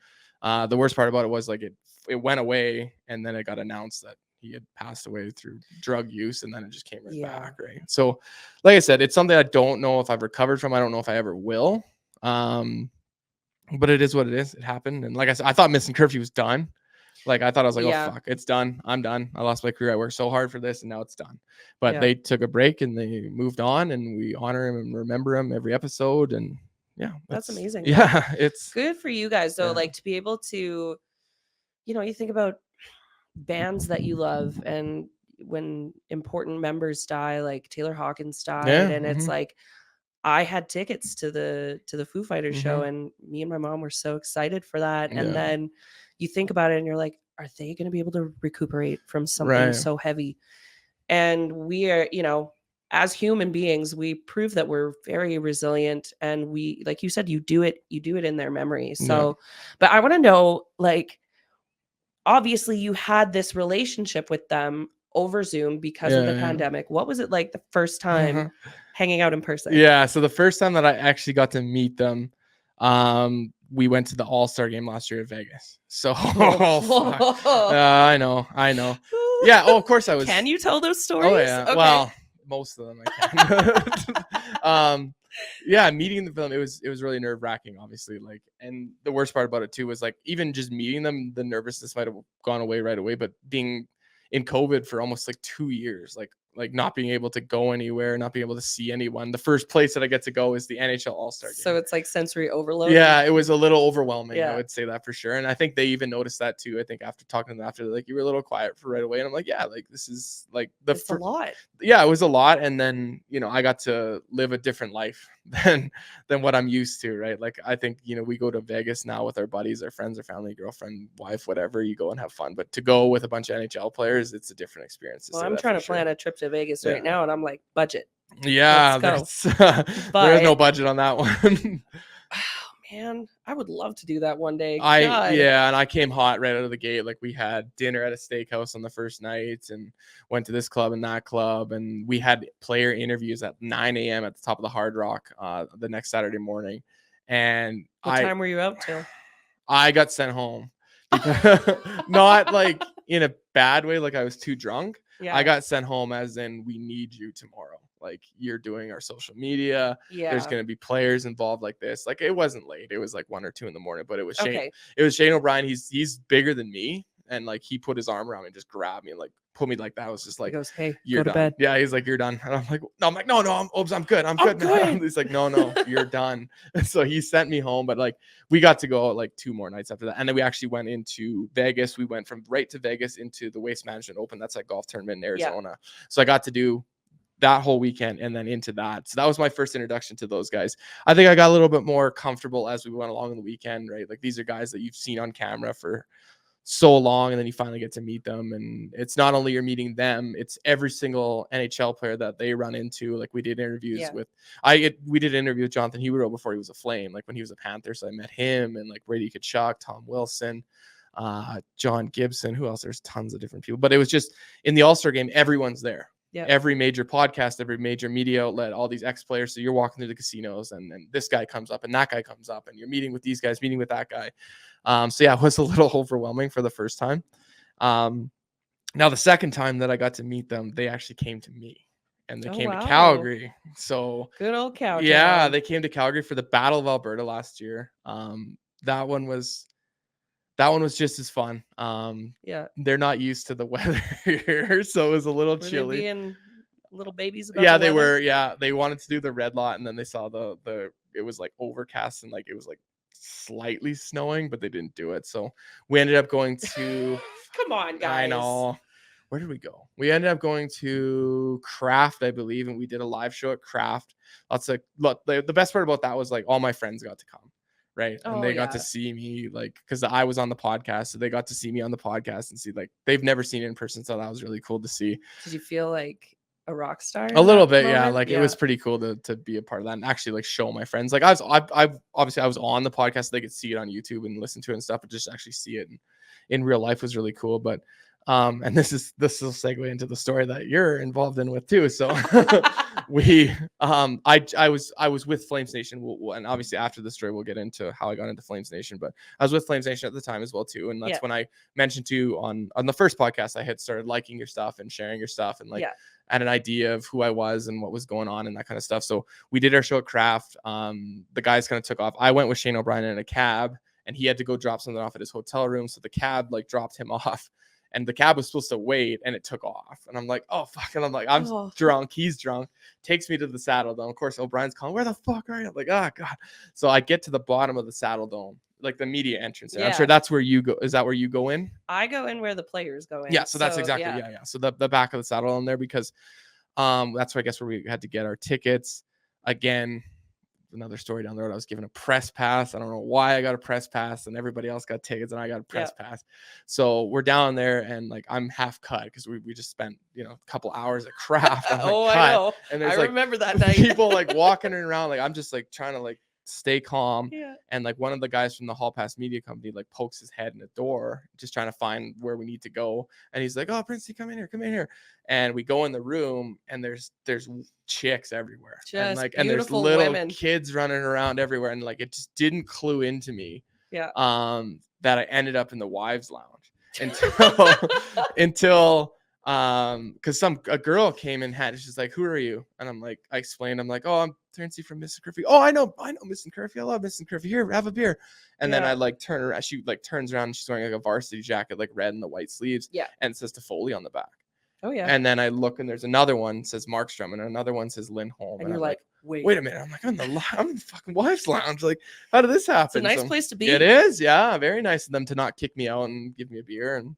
And the worst part about it was like it went away and then it got announced that he had passed away through drug use and then it just came back. Right. So like I said, it's something I don't know if I've recovered from. I don't know if I ever will. But it is what it is. It happened. And like I said, I thought Missin Curfew was done. Like I thought I was like, oh fuck, it's done. I'm done. I lost my career. I worked so hard for this and now it's done. But they took a break and they moved on and we honor him and remember him every episode. And that's amazing. Yeah. It's good for you guys though. Like to be able to, you know, you think about bands that you love and when important members die, like Taylor Hawkins died and it's like, I had tickets to the Foo Fighters show and me and my mom were so excited for that. And then you think about it and you're like, are they going to be able to recuperate from something so heavy? And we are, you know, as human beings, we prove that we're very resilient and we, like you said, you do it in their memory. So, but I want to know, like, obviously you had this relationship with them over Zoom because of the pandemic. What was it like the first time hanging out in person? So the first time that I actually got to meet them, we went to the All-Star game last year at Vegas. So I know. Yeah, of course I was. Can you tell those stories? Oh yeah. Okay. Well, most of them I can. Meeting them, it was really nerve-wracking, obviously. Like, and the worst part about it too was like even just meeting them, the nervousness might have gone away right away, but being in COVID for almost like 2 years, like not being able to go anywhere, not being able to see anyone. The first place that I get to go is the NHL All-Star game. So it's like sensory overload. Yeah, it was a little overwhelming. I would say that for sure. And I think they even noticed that too. I think after talking to them after, like, you were a little quiet for right away. And I'm like, yeah, like this is like it's a lot. Yeah, it was a lot. And then, you know, I got to live a different life than what I'm used to, right? Like I think, you know, we go to Vegas now with our buddies, our friends, our family, girlfriend, wife, whatever, you go and have fun. But to go with a bunch of NHL players, it's a different experience. Well, I'm trying to plan a trip to Vegas right now and I'm like, budget. Yeah, there's no budget on that one. Man, I would love to do that one day. And I came hot right out of the gate. Like we had dinner at a steakhouse on the first night and went to this club and that club, and we had player interviews at 9 a.m. at the top of the Hard Rock the next Saturday morning. And what time were you out till? I got sent home. Not like in a bad way, like I was too drunk. I got sent home as in we need you tomorrow. like, you're doing our social media. Yeah. There's going to be players involved like this. Like, it wasn't late. It was like 1 or 2 in the morning, but it was Shane. Okay. It was Shane O'Brien. He's bigger than me. And like, he put his arm around me and just grabbed me and like put me like that. I was just like, He goes, hey, you're go to done. bed. Yeah, he's like, you're done. And I'm like, no, I'm good. I'm good. good. He's like, no, you're done. And so he sent me home, but like, we got to go like 2 more nights after that. And then we actually went into Vegas. We went from right to Vegas into the Waste Management Open. That's a golf tournament in Arizona. Yeah. So I got to do that whole weekend and then into that. So that was my first introduction to those guys. I think I got a little bit more comfortable as we went along in the weekend, right? Like, these are guys that you've seen on camera for so long, and then you finally get to meet them. And it's not only you're meeting them, it's every single NHL player that they run into. Like, we did interviews with we did an interview with Jonathan Huberdeau before he was a Flame, like when he was a Panther. So I met him, and like Brady Tkachuk, Tom Wilson, John Gibson, who else? There's tons of different people, but it was just in the All-Star game, everyone's there. Yeah. Every major podcast, every major media outlet, all these ex-players. So you're walking through the casinos, and this guy comes up and that guy comes up, and you're meeting with these guys, meeting with that guy. So yeah, it was a little overwhelming for the first time. Now the second time that I got to meet them, they actually came to me, and they came to Calgary. So good old Calgary. Yeah, they came to Calgary for the Battle of Alberta last year. That one was just as fun. Yeah, they're not used to the weather here, so it was a little chilly. They being little babies about yeah, they were. Yeah, they wanted to do the red lot, and then they saw the it was like overcast and like it was like slightly snowing, but they didn't do it. So we ended up going to come on, guys. I know. Where did we go? We ended up going to Craft, I believe, and we did a live show at Craft. The best part about that was like all my friends got to come, right? And they got to see me, like, because I was on the podcast, so they got to see me on the podcast and see, like, they've never seen it in person, so that was really cool to see. Did you feel like a rock star? A little bit, yeah. Like, it was pretty cool to be a part of that and actually like show my friends. Like, I obviously I was on the podcast, so they could see it on YouTube and listen to it and stuff, but just actually see it in real life was really cool. But and this will segue into the story that you're involved in with too. So I was with FlamesNation, and obviously after the story we'll get into how I got into FlamesNation, but I was with FlamesNation at the time as well too, and that's when I mentioned to you on the first podcast I had started liking your stuff and sharing your stuff, and like had an idea of who I was and what was going on and that kind of stuff. So we did our show at Craft. The guys kind of took off. I went with Shane O'Brien in a cab, and he had to go drop something off at his hotel room, so the cab like dropped him off. And the cab was supposed to wait, and it took off. And I'm like, oh, fuck. And I'm like, I'm drunk. He's drunk. Takes me to the Saddledome. Of course, O'Brien's calling, where the fuck are you? I'm like, oh, God. So I get to the bottom of the Saddledome, like the media entrance. Yeah. I'm sure that's where you go. Is that where you go in? I go in where the players go in. Yeah, so that's exactly, yeah. So the back of the Saddledome there, because that's where I guess where we had to get our tickets. Again, another story down the road. I was given a press pass. I don't know why I got a press pass, and everybody else got tickets, and I got a press pass. So we're down there, and like I'm half cut because we just spent a couple hours at Craft. I'm, like, I know. And there's I remember that night. People like walking around, like I'm just like trying to like stay calm. And like one of the guys from the Hall Pass Media Company like pokes his head in the door, just trying to find where we need to go. And he's like, "Oh, Printzy, come in here." And we go in the room, and there's chicks everywhere, and there's little kids running around everywhere, and like it just didn't clue into me that I ended up in the wives' lounge until because a girl came and she's like, "Who are you?" And I'm like, I explained, I'm like, "Oh, I'm Printzy from Missin Curfew." "Oh, I know Missin Curfew. I love Missin Curfew. Here, have a beer." And then I like turn around. She like turns around, and she's wearing like a varsity jacket, like red and the white sleeves. And it says Toffoli on the back. Oh yeah. And then I look, and there's another one says Markstrom, and another one says Lindholm. And you're like, wait a minute. I'm like, I'm in the fucking wives' lounge. Like, how did this happen? It's a nice place to be. It is, yeah. Very nice of them to not kick me out and give me a beer and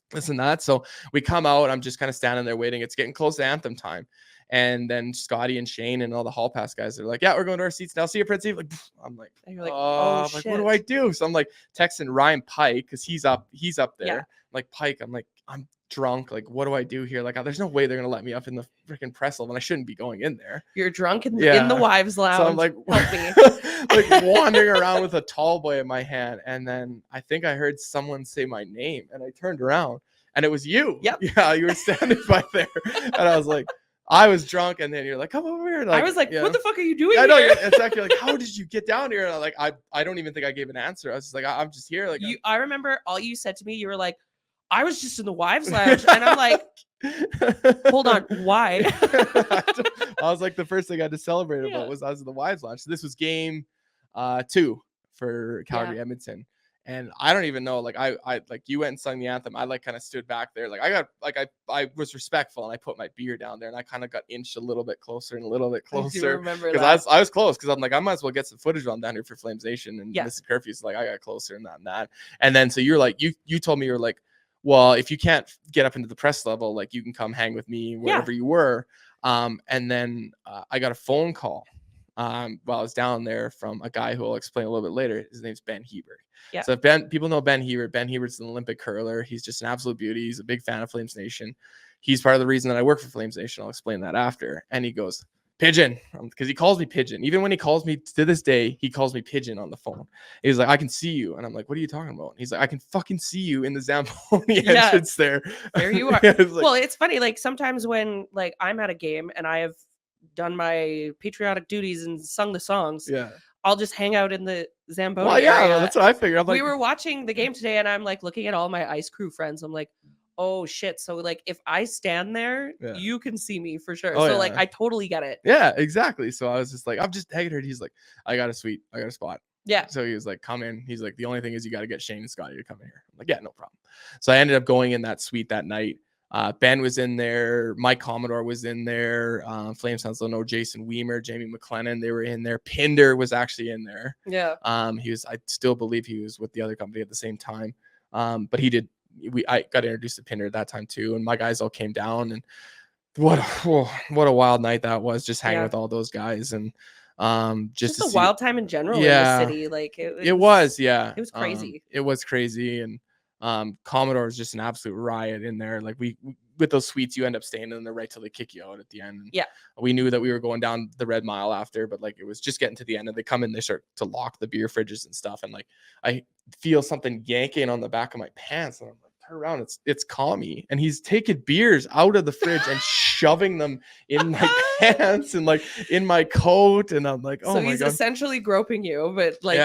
this and that. So we come out. I'm just kind of standing there waiting. It's getting close to anthem time. And then Scotty and Shane and all the Hall Pass guys are like, "Yeah, we're going to our seats now. See you, Printzy." Like, I'm like, and you're like, oh shit. Like, what do I do? So I'm like texting Ryan Pike because he's up there. Yeah. I'm like, Pike, I'm like, I'm drunk. Like, what do I do here? Like, there's no way they're gonna let me up in the freaking press level, and I shouldn't be going in there. You're drunk in the wives' lounge. So I'm like, like wandering around with a tall boy in my hand, and then I think I heard someone say my name, and I turned around, and it was you. Yep. Yeah, you were standing by there, and I was like, I was drunk, and then you're like, "Come over here." Like, I was like, "What the fuck are you doing here?" I know, exactly. Like, how did you get down here? And like, I don't even think I gave an answer. I was just like, I'm just here. Like, I remember all you said to me. You were like, I was just in the wives lounge. And I'm like, hold on, why? I was like, the first thing I had to celebrate about was I was in the wives lounge. So this was game 2 for Calgary Edmonton. And I don't even know, like I like you went and sung the anthem. I like kind of stood back there. Like I got like I was respectful and I put my beer down there and I kind of got inched a little bit closer and a little bit closer. Because I was close because I'm like, I might as well get some footage on down here for FlamesNation and Missin Curfew. So like I got closer and that. And then so you're like, you told me, you're like, well, if you can't get up into the press level, like you can come hang with me wherever you were. And then I got a phone call while I was down there from a guy who I'll explain a little bit later. His name's Ben Hebert. Yeah. So if people know Ben Hebert. Ben Hebert's an Olympic curler. He's just an absolute beauty. He's a big fan of FlamesNation. He's part of the reason that I work for FlamesNation. I'll explain that after. And he goes, Pigeon, because he calls me Pigeon. Even when he calls me to this day, he calls me Pigeon on the phone. He's like, I can see you. And I'm like, what are you talking about? And he's like, I can fucking see you in the Zamboni entrance there. There you are. Well, it's funny. Like sometimes when like I'm at a game and I have done my patriotic duties and sung the songs, I'll just hang out in the Zamboni area. That's what I figured. I'm like, we were watching the game today and I'm like looking at all my ice crew friends. I'm like, oh shit. So like if I stand there, you can see me for sure. So like I totally get it. Yeah, exactly. So I was just like, I'm just hanging here. He's like, I got a spot. Yeah. So he was like, come in. He's like, the only thing is you got to get Shane and Scotty to come in here. I'm like, yeah, no problem. So I ended up going in that suite that night. Ben was in there. Mike Commodore was in there. Flames Sounds Don't Know, Jason Weimer, Jamie McLennan, they were in there. Pinder was actually in there. Yeah. He was, I still believe he was with the other company at the same time. But I got introduced to Pinder at that time too. And my guys all came down, and what a wild night that was, just hanging with all those guys. And just a wild time in general in the city. Like it was crazy. It was crazy. And Commodore was just an absolute riot in there. Like we with those suites, you end up staying in there right till they kick you out at the end. And we knew that we were going down the Red Mile after, but like it was just getting to the end, and they come in, they start to lock the beer fridges and stuff, and like I feel something yanking on the back of my pants, and I'm like, turn around, it's Kami, and he's taking beers out of the fridge and shoving them in my pants and like in my coat, and I'm like, oh, so my God. Essentially groping you, but like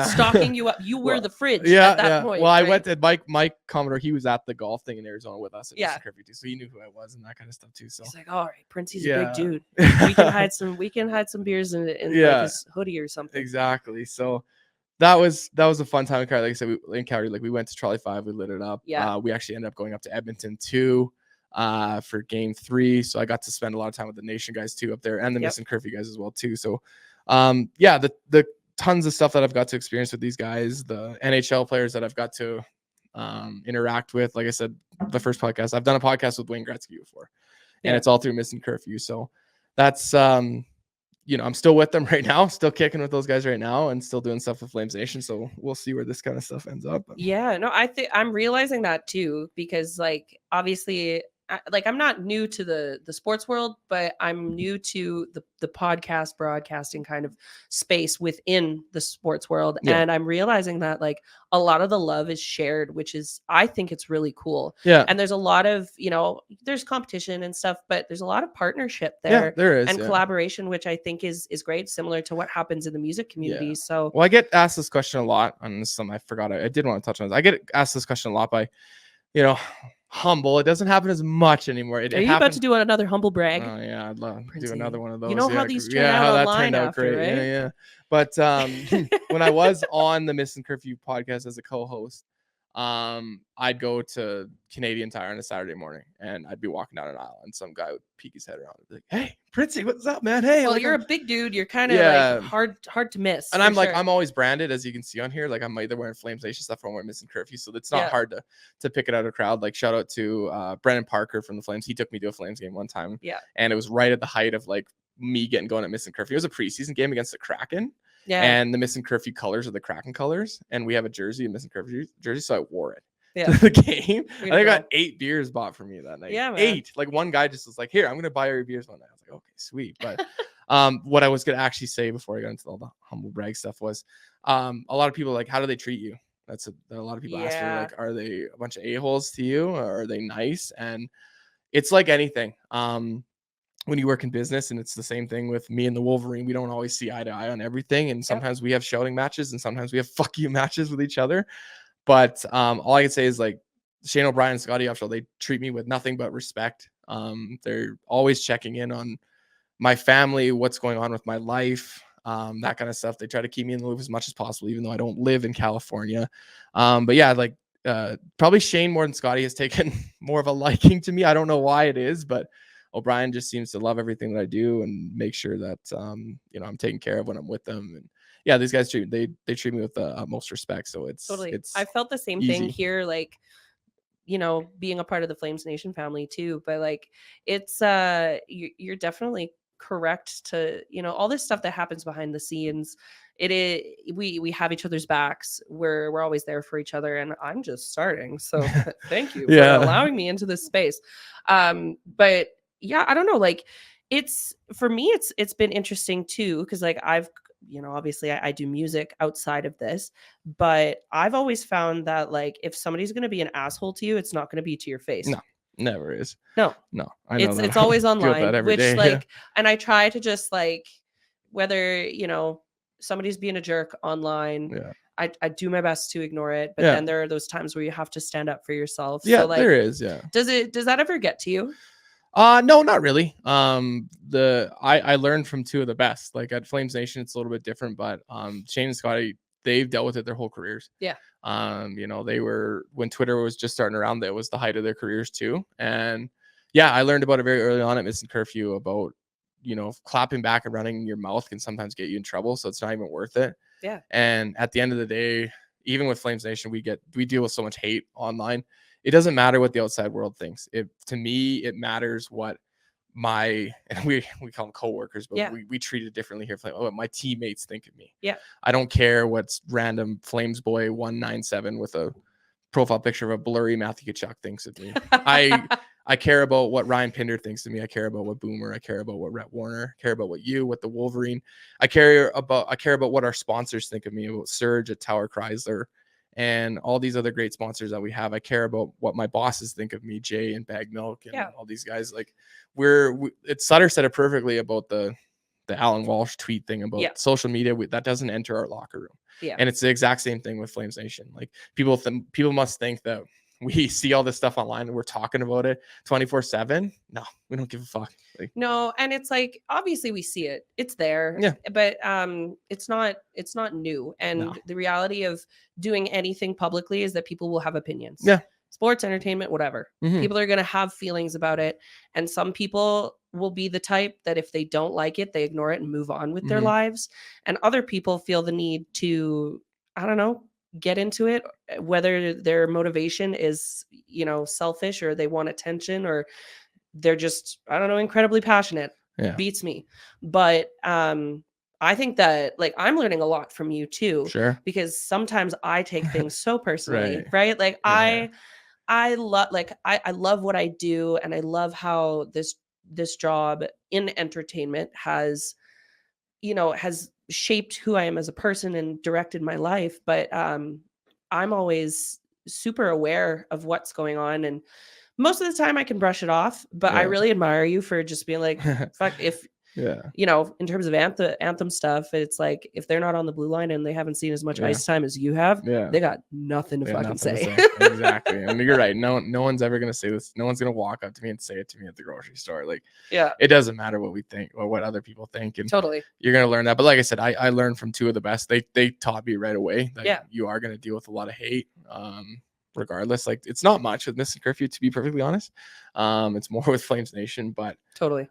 stocking you up. You were the fridge at that point. Well, right? I went to Mike Commodore. He was at the golf thing in Arizona with us at Curfew too, so he knew who I was and that kind of stuff too. So he's like, all right, Printzy's a big dude. We can hide some beers in like his hoodie or something. Exactly. So that was a fun time in Calgary. Like I said, in Calgary, like we went to Trolley 5, we lit it up. Yeah. We actually ended up going up to Edmonton too for game 3. So I got to spend a lot of time with the Nation guys too up there, and the Missin Curfew guys as well too. So the tons of stuff that I've got to experience with these guys, the NHL players that I've got to interact with. Like I said, the first podcast, I've done a podcast with Wayne Gretzky before, and it's all through Missin Curfew. So that's I'm still with them right now, still kicking with those guys right now, and still doing stuff with FlamesNation. So we'll see where this kind of stuff ends up. Yeah, no, I think I'm realizing that too, because like obviously, like I'm not new to the sports world, but I'm new to the podcast broadcasting kind of space within the sports world. Yeah. And I'm realizing that like a lot of the love is shared, which is, I think it's really cool. Yeah. And there's a lot of, there's competition and stuff, but there's a lot of partnership there. Yeah, there is. And collaboration, which I think is great, similar to what happens in the music community. Yeah. So, well, I get asked this question a lot, and this is something I forgot. I did want to touch on this. I get asked this question a lot by, Humble. It doesn't happen as much anymore. Are you about to do another humble brag? Oh yeah, I'd love to do another one of those. You know how these turn out online after, right? Yeah. But when I was on the Missin Curfew podcast as a co-host, I'd go to Canadian Tire on a Saturday morning, and I'd be walking down an aisle, and some guy would peek his head around and be like, "Hey, Printzy, what's up, man? Hey." Well, you're a big dude. You're kind of like hard to miss. And I'm like, I'm always branded, as you can see on here. Like I'm either wearing FlamesNation stuff or I'm wearing Missin Curfew, so it's not hard to pick it out of a crowd. Like shout out to Brennan Parker from the Flames. He took me to a Flames game one time. Yeah. And it was right at the height of like me getting going at Missin Curfew. It was a preseason game against the Kraken. Yeah. And the Missin Curfew colors are the Kraken colors, and we have a jersey, a Missin Curfew jersey, so I wore it. Yeah. To the game. I got 8 beers bought from me that night. Yeah, man. 8. Like one guy just was like, "Here, I'm gonna buy your beers one night." I was like, "Okay, sweet." But what I was gonna actually say before I got into all the humble brag stuff was, a lot of people are like, "How do they treat you?" That's a lot of people ask me, like, "Are they a bunch of a-holes to you, or are they nice?" And it's like anything. When you work in business, and it's the same thing with me and the Wolverine, we don't always see eye to eye on everything, and sometimes we have shouting matches, and sometimes we have fuck you matches with each other. But all I can say is like Shane O'Brien and Scotty Upshall, they treat me with nothing but respect. They're always checking in on my family, what's going on with my life, that kind of stuff. They try to keep me in the loop as much as possible, even though I don't live in California. But yeah, like probably Shane more than Scotty has taken more of a liking to me. I don't know why it is, but O'Brien just seems to love everything that I do and make sure that you know, I'm taken care of when I'm with them. And yeah, these guys treat me with the utmost respect. So it's Totally. I felt the same thing here, like, you know, being a part of the FlamesNation family too. But like, it's you're definitely correct to, you know, all this stuff that happens behind the scenes. It is, we have each other's backs. We're always there for each other, and I'm just starting. So thank you for allowing me into this space. But yeah, I don't know. Like, it's, for me, it's been interesting too, because like I've, you know, obviously I do music outside of this, but I've always found that like if somebody's going to be an asshole to you, it's not going to be to your face. No, never is. No, I know it's always online, which day, like, and I try to just like, whether, you know, somebody's being a jerk online, I do my best to ignore it, but then there are those times where you have to stand up for yourself. Yeah, so like, there is. Yeah. Does that ever get to you? No, not really. I learned from two of the best. Like at FlamesNation, it's a little bit different, but Shane and Scotty, they've dealt with it their whole careers. Yeah. You know, they were, when Twitter was just starting around, that was the height of their careers too. And yeah, I learned about it very early on at Missin Curfew about, you know, clapping back and running your mouth can sometimes get you in trouble, so it's not even worth it. Yeah. And at the end of the day, even with FlamesNation, we deal with so much hate online. It doesn't matter what the outside world thinks. To me, it matters what and we call them coworkers, but we treat it differently here. What my teammates think of me. Yeah. I don't care what's random Flames Boy 197 with a profile picture of a blurry Matthew Tkachuk thinks of me. I care about what Ryan Pinder thinks of me. I care about what Boomer. I care about what Rhett Warner. I care about what the Wolverine. I care about what our sponsors think of me, about Surge at Tower Chrysler and all these other great sponsors that we have. I care about what my bosses think of me, Jay and Bag Milk and all these guys. Like Sutter said it perfectly about the Alan Walsh tweet thing about social media. That doesn't enter our locker room. Yeah. And it's the exact same thing with FlamesNation. Like people must think that we see all this stuff online and we're talking about it 24/7. No, we don't give a fuck. Like, no. And it's like, obviously we see it, it's there, but it's not new. And the reality of doing anything publicly is that people will have opinions. Yeah. Sports, entertainment, whatever. Mm-hmm. People are going to have feelings about it. And some people will be the type that if they don't like it, they ignore it and move on with their lives. And other people feel the need to, I don't know, get into it, whether their motivation is, you know, selfish or they want attention or they're just, I don't know, incredibly passionate. Beats me. But I think that like I'm learning a lot from you too. Sure. Because sometimes I take things so personally, right? Like I love what I do, and I love how this job in entertainment has shaped who I am as a person and directed my life. But I'm always super aware of what's going on, and most of the time I can brush it off. But I really admire you for just being like, fuck, if you know, in terms of anthem stuff, it's like if they're not on the blue line and they haven't seen as much ice time as you have, they got nothing to fucking say. Exactly. I mean, you're right. No one's ever gonna say this. No one's gonna walk up to me and say it to me at the grocery store. Like, it doesn't matter what we think or what other people think. And totally, you're gonna learn that. But like I said, I learned from two of the best. They taught me right away that you are gonna deal with a lot of hate. Regardless, like it's not much with Missin Curfew, to be perfectly honest. It's more with FlamesNation, but totally.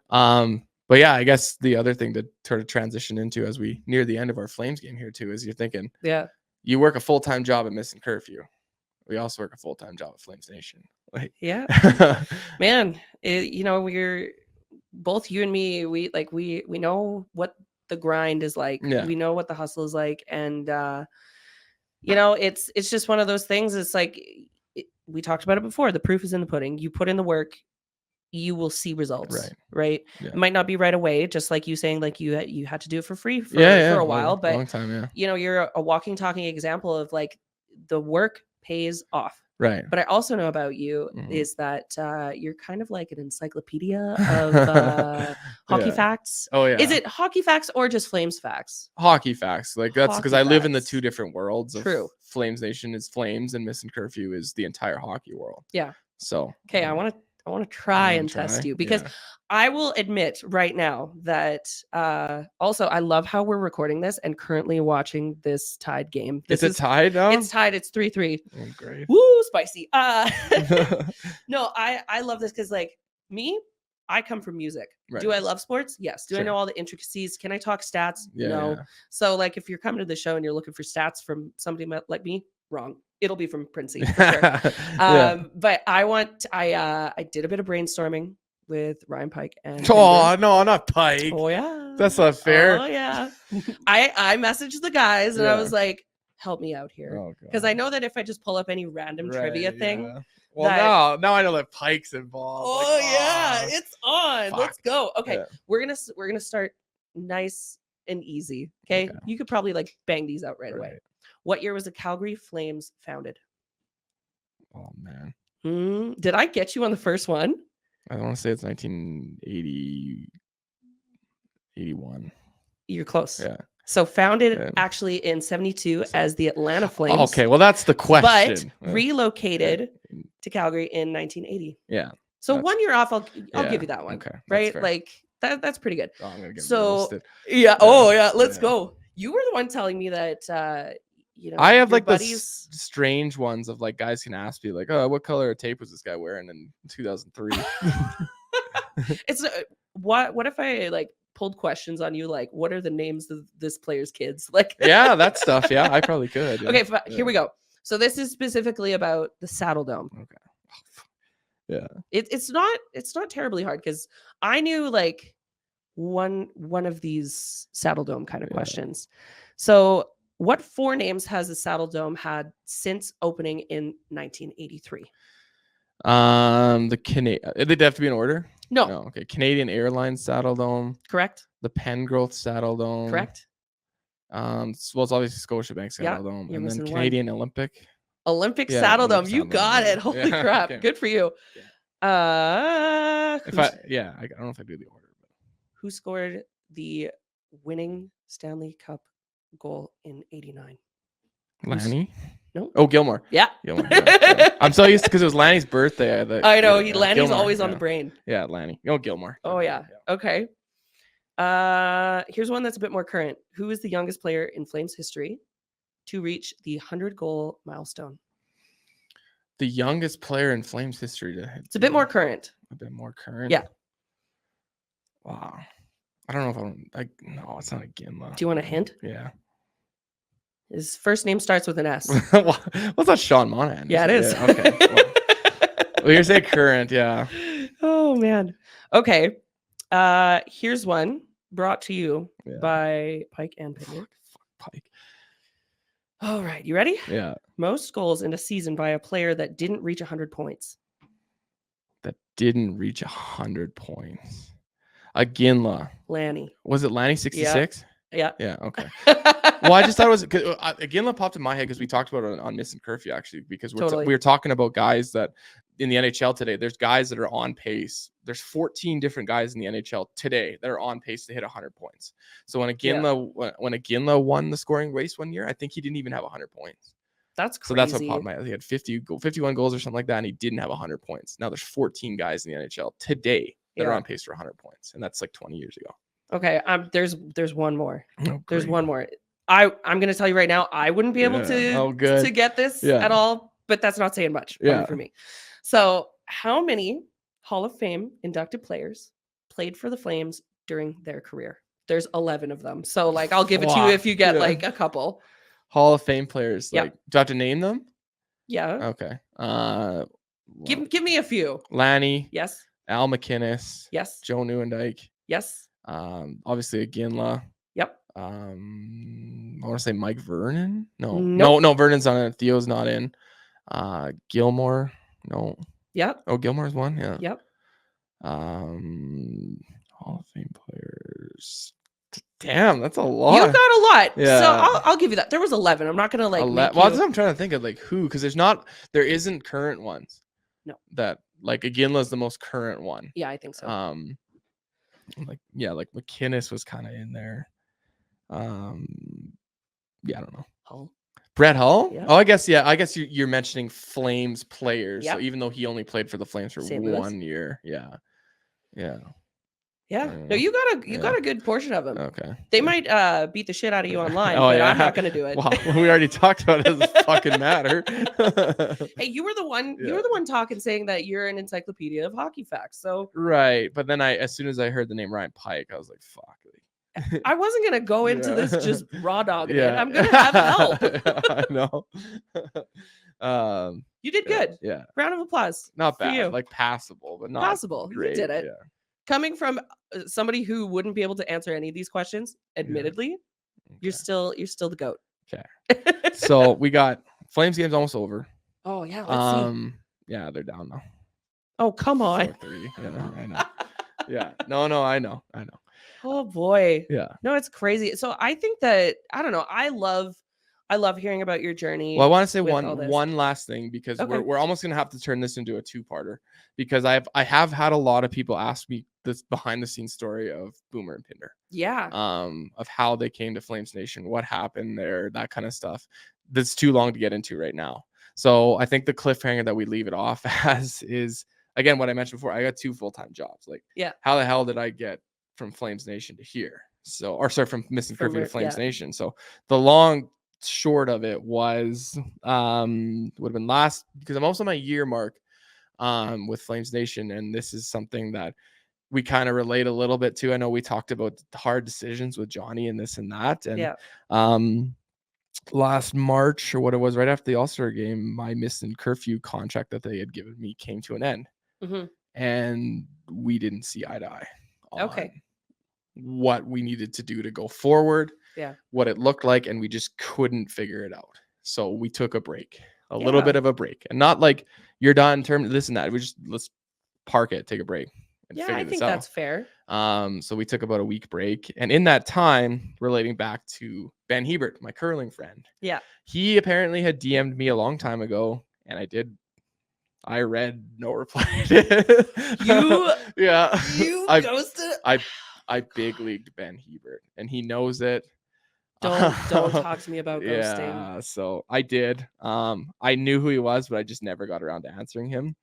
But yeah, I guess the other thing to sort of transition into as we near the end of our Flames game here too is you're thinking, you work a full-time job at Missin Curfew. We also work a full-time job at FlamesNation. Like, man, you know, we're both, you and me, we know what the grind is like. We know what the hustle is like, and you know, it's just one of those things. It's like we talked about it before. The proof is in the pudding. You put in the work, you will see results, right? It might not be right away, just like you saying, like you had to do it for free for a while, but long time, you know, you're a walking, talking example of like the work pays off. Right. But I also know about you Mhm. is that you're kind of like an encyclopedia of hockey Yeah. facts. Oh yeah. Is it hockey facts or just Flames facts? Hockey facts? Like that's because I Hockey live in the facts. two different worlds. True. Of Flames Nation is Flames, and Missin Curfew is the entire hockey world. Yeah. So Okay, I want to try wanna and test try? you because Yeah. I will admit right now that also I love how we're recording this and currently watching this tied game. This Is it tied now? It's tied. It's 3-3. Oh, great. Woo, spicy. No, I love this because like me, I come from music. Right. Do I love sports? Yes. Do I Sure. know all the intricacies? Can I talk stats? Yeah, No. yeah. So like if you're coming to the show and you're looking for stats from somebody like me, wrong. It'll be from Printzy for sure. Yeah. But I did a bit of brainstorming with Ryan Pike and Oh Pinder. no, not Pike. Oh yeah. That's not fair. Oh yeah. I messaged the guys and I Yeah. was like, help me out here. Oh, Because I know that if I just pull up any random trivia thing. Yeah. Well, that- now I know that Pike's involved. Oh yeah, it's on. fuck. Let's go. Okay, Yeah. we're gonna start nice and easy. Okay, you could probably like bang these out right away. Right. What year was the Calgary Flames founded? Oh man, Did I get you on the first one? I want to say it's 1980, 81. You're close. Yeah. So founded Yeah. actually in 72 as the Atlanta Flames. Okay, well that's the question. But relocated to Calgary in 1980. Yeah. So That's- 1 year off, I'll Yeah, give you that one. okay, that's Right? fair. Like that's pretty good. Oh, I'm gonna get So roasted. yeah. Oh yeah. Let's Yeah. go. You were the one telling me that I have your like the buddies. strange ones of like guys can ask me like, oh, what color of tape was this guy wearing in 2003? It's what if I like pulled questions on you like what are the names of this player's kids like? Yeah, that stuff. Yeah, I probably could. Yeah. Okay, here we go. So this is specifically about the Saddledome. Okay. Yeah. It's not terribly hard because I knew like one of these Saddledome kind of Yeah. questions. So what 4 names has the Saddledome had since opening in 1983? The They'd have to be in order. No. Okay. Canadian Airlines Saddledome, Correct. the Pengrowth Saddledome. Correct. Well, it's obviously Scotiabank Yeah, Saddledome, you're and then missing one. Canadian Olympic. Olympic Yeah, Saddledome. Olympic You Saddledome, got yeah. it. Holy Yeah, crap. okay. Good for you. If Who's- I don't know if I do the order. But... who scored the winning Stanley Cup goal in 89? Lanny? No. Oh, Gilmore. Yeah. Gilmore. Yeah. I'm so used to because it was Lanny's birthday. I know. Yeah, Lanny's Gilmore, always on yeah. the brain. Yeah, Lanny. Oh, Gilmore. Oh, yeah. Okay. Here's one that's a bit more current. Who is the youngest player in Flames history to reach the 100-goal milestone? The youngest player in Flames history to hit. It's a bit more current. A bit more current. Yeah. Wow. I don't know if no, it's not a Ginla. Do you want a hint? Yeah. His first name starts with an S. Well, it's not Sean Monahan. Yeah, it is. Yeah, okay. Well, you're saying current, yeah. Oh man. Okay. Here's one brought to you Yeah. by Pike and Pinder. Fuck Pike. All right, you ready? Yeah. Most goals in a season by a player that didn't reach 100 points. That didn't reach 100 points. A Ginla. Lanny. Was it Lanny 66? Yeah. Yeah. Okay. Well, I just thought it was Ginla popped in my head because we talked about it on Missin Curfew actually because we were talking about guys that in the NHL today. There's guys that are on pace. There's 14 different guys in the NHL today that are on pace to hit 100 points. So when a Ginla won the scoring race one year, I think he didn't even have 100 points. That's crazy. So that's what popped in my head. He had 51 goals or something like that, and he didn't have 100 points. Now there's 14 guys in the NHL today that are on pace for 100 points, and that's like 20 years ago. Okay. There's one more. Oh, there's one more. I'm going to tell you right now, I wouldn't be able to get this at all, but that's not saying much for me. So how many Hall of Fame inducted players played for the Flames during their career? There's 11 of them. So like, I'll give it to you if you get like a couple. Hall of Fame players. Like, do I have to name them? Yeah. Okay. Give me a few. Lanny. Yes. Al McInnes. Yes. Joe Nieuwendyk. Yes. Obviously a Ginla. Yep. I want to say Mike Vernon. No, Vernon's not in. Theo's not in. Gilmore. No. Yep. Oh, Gilmore's one. Yeah. Yep. Hall of Fame players. Damn, that's a lot. You got a lot. Yeah. So I'll give you that. There was 11. I'm not gonna like. Well, that's what I'm trying to think of, like who, because there isn't current ones. No. That like Aginla's the most current one. Yeah, I think so. Like McInnes was kind of in there. Yeah, I don't know. Hull. Brett Hull? Yeah. Oh, I guess you're mentioning Flames players. Yep. So even though he only played for the Flames for St. 1 year. Yeah. No, you got a good portion of them. Okay. They might beat the shit out of you online, Oh, but yeah. I'm not gonna do it. Well, we already talked about it. It doesn't fucking matter. Hey, you were the one. Yeah. You were the one talking, saying that you're an encyclopedia of hockey facts. So right, but then as soon as I heard the name Ryan Pike, I was like, "Fuck." I wasn't gonna go into this just raw dogging it. Yeah. I'm gonna have help. I know. You did good. Yeah. Round of applause. Not for bad. you. Like passable, but not Passable. great. You did it. Yeah. Coming from somebody who wouldn't be able to answer any of these questions, admittedly, you're still the GOAT. Okay. So we got Flames game's almost over. Oh yeah. Let's see. Yeah, they're down now. Oh come on. 4-3. Yeah, I know. Yeah. No, I know. Oh boy. Yeah. No, it's crazy. So I think that I don't know. I love hearing about your journey. Well, I want to say with all this. one last thing, because Okay. we're almost gonna have to turn this into a 2-parter, because I have had a lot of people ask me this behind the scenes story of Boomer and Pinder. Yeah. Of how they came to FlamesNation, what happened there, that kind of stuff. That's too long to get into right now. So I think the cliffhanger that we leave it off as is, again, what I mentioned before. I got 2 full-time jobs. Like, yeah, how the hell did I get from FlamesNation to here? So, or sorry, from Missin Curfew to FlamesNation. So the long short of it was would have been last, because I'm also my year mark with FlamesNation, and this is something that we kind of relate a little bit to. I know we talked about the hard decisions with Johnny and this and that, and last March, or what it was, right after the All-Star game, my Missin Curfew contract that they had given me came to an end, and we didn't see eye to eye on what we needed to do to go forward, what it looked like, and we just couldn't figure it out. So we took a break, a little bit of a break, and not like you're done in terms of this and that. We just, let's park it, take a break. I think that's fair. So we took about a week break, and in that time, relating back to Ben Hebert, my curling friend, he apparently had DM'd me a long time ago, and I read no reply. You ghosted. I big leagued Ben Hebert, and he knows it. Don't talk to me about ghosting. Yeah, so I did. I knew who he was, but I just never got around to answering him.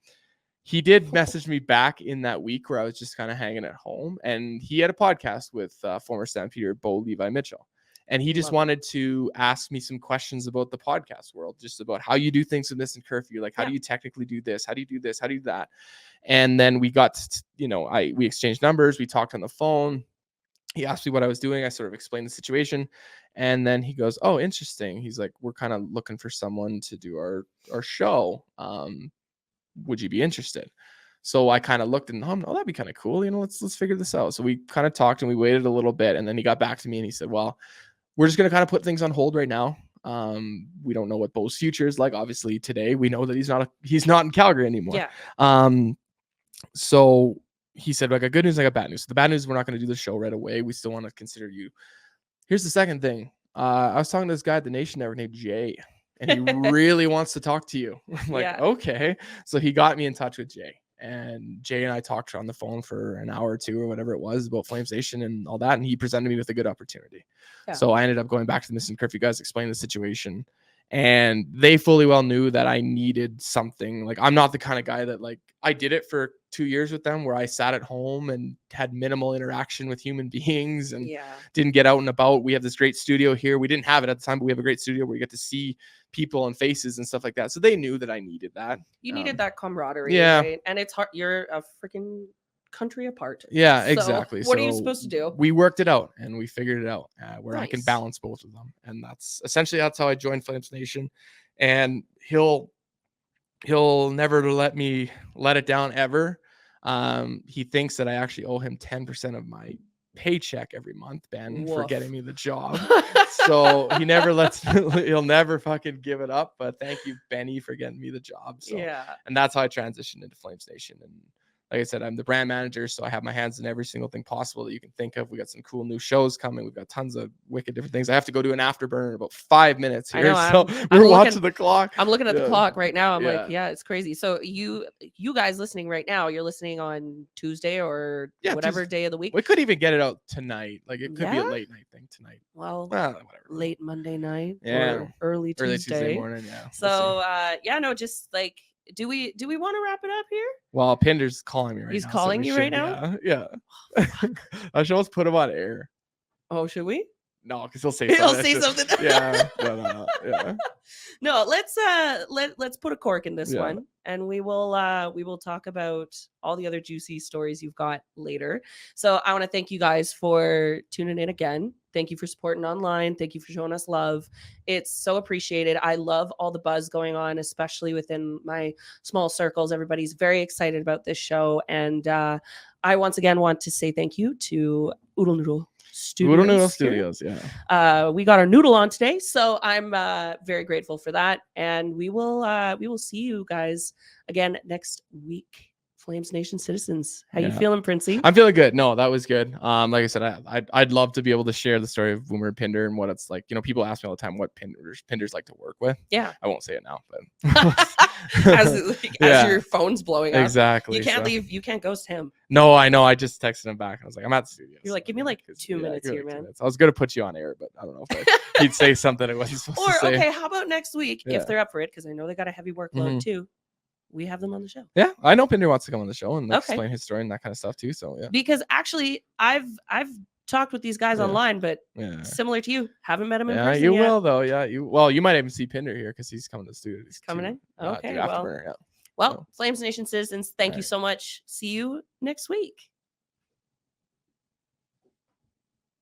He did message me back in that week where I was just kind of hanging at home, and he had a podcast with former Stampeder Bo Levi Mitchell, and he just wanted to ask me some questions about the podcast world, just about how you do things with Missin Curfew, like how do you technically do this, how do you do this, how do you do that. And then we got we exchanged numbers, we talked on the phone. He asked me what I was doing. I sort of explained the situation, and then he goes, "Oh, interesting." He's like, "We're kind of looking for someone to do our show. Would you be interested?" So I kind of looked and, oh, that'd be kind of cool. Let's figure this out. So we kind of talked, and we waited a little bit, and then he got back to me and he said, "Well, we're just going to kind of put things on hold right now. We don't know what Bo's future is like. Obviously today we know that he's not in Calgary anymore." Yeah. So he said, "I got good news, I got bad news. The bad news, we're not going to do the show right away. We still want to consider you. Here's the second thing. I was talking to this guy at the Nation Network named Jay, and he really wants to talk to you." I'm like, okay. So he got me in touch with Jay, and Jay and I talked on the phone for an hour or two or whatever it was about FlamesNation and all that. And he presented me with a good opportunity. Yeah. So I ended up going back to the Missin Curfew guys, explain the situation, and they fully well knew that I needed something. Like, I'm not the kind of guy that, like, I did it for 2 years with them where I sat at home and had minimal interaction with human beings and didn't get out and about. We have this great studio here. We didn't have it at the time, but we have a great studio where you get to see people and faces and stuff like that. So they knew that I needed that. You needed that camaraderie. Right? And it's hard. You're a freaking country apart. Yeah, exactly. So what are you supposed to do? We worked it out, and we figured it out where I can balance both of them. And that's how I joined FlamesNation. And he'll never let me let it down ever. He thinks that I actually owe him 10% of my paycheck every month, Ben, for getting me the job. So he'll never fucking give it up. But thank you, Benny, for getting me the job. So, and that's how I transitioned into FlamesNation. And like I said, I'm the brand manager, so I have my hands in every single thing possible that you can think of. We got some cool new shows coming. We've got tons of wicked different things. I have to go do an afterburner in about 5 minutes here. I know, So we're watching the clock. I'm looking at the clock right now. I'm Yeah. like, yeah, it's crazy. So you guys listening right now, you're listening on Tuesday or whatever day of the week. We could even get it out tonight. Like it could be a Yeah? late night thing tonight. Well, whatever. late Monday night Yeah. or early Tuesday morning. Yeah. So yeah, no, just like, do we want to wrap it up here? Well, Pinder's calling me right now. He's calling you right now? Yeah. I should almost put him on air. Oh, should we? No, because he'll say something. Yeah. No. Yeah. No, let's put a cork in this one, and we will talk about all the other juicy stories you've got later. So I want to thank you guys for tuning in again. Thank you for supporting online. Thank you for showing us love. It's so appreciated. I love all the buzz going on, especially within my small circles. Everybody's very excited about this show, and I once again want to say thank you to Oodle Noodle Studios. Oodle Noodle Studios, yeah. We got our noodle on today, so I'm very grateful for that. And we will see you guys again next week. Flames Nation citizens, how you feeling, Printzy? I'm feeling good. No, that was good. Like I said, I'd love to be able to share the story of when we were Pinder and what it's like. You know, people ask me all the time what Pinders like to work with. Yeah, I won't say it now, but as your phone's blowing up, exactly. You can't leave. You can't ghost him. No, I know. I just texted him back. I was like, I'm at the studio. You're like, give me like 2 minutes here, man. I was gonna put you on air, but I don't know if he'd say something I wasn't supposed to say. Okay, how about next week if they're up for it? Because I know they got a heavy workload too. We have them on the show. Yeah, I know Pinder wants to come on the show and explain his story and that kind of stuff too. So yeah. Because actually, I've talked with these guys online, but similar to you, haven't met him in person you yet. will though. Yeah, you might even see Pinder here because he's coming to the studio. He's coming in. Okay. Afterburner, Well, Flames Nation citizens, thank you so much. See you next week.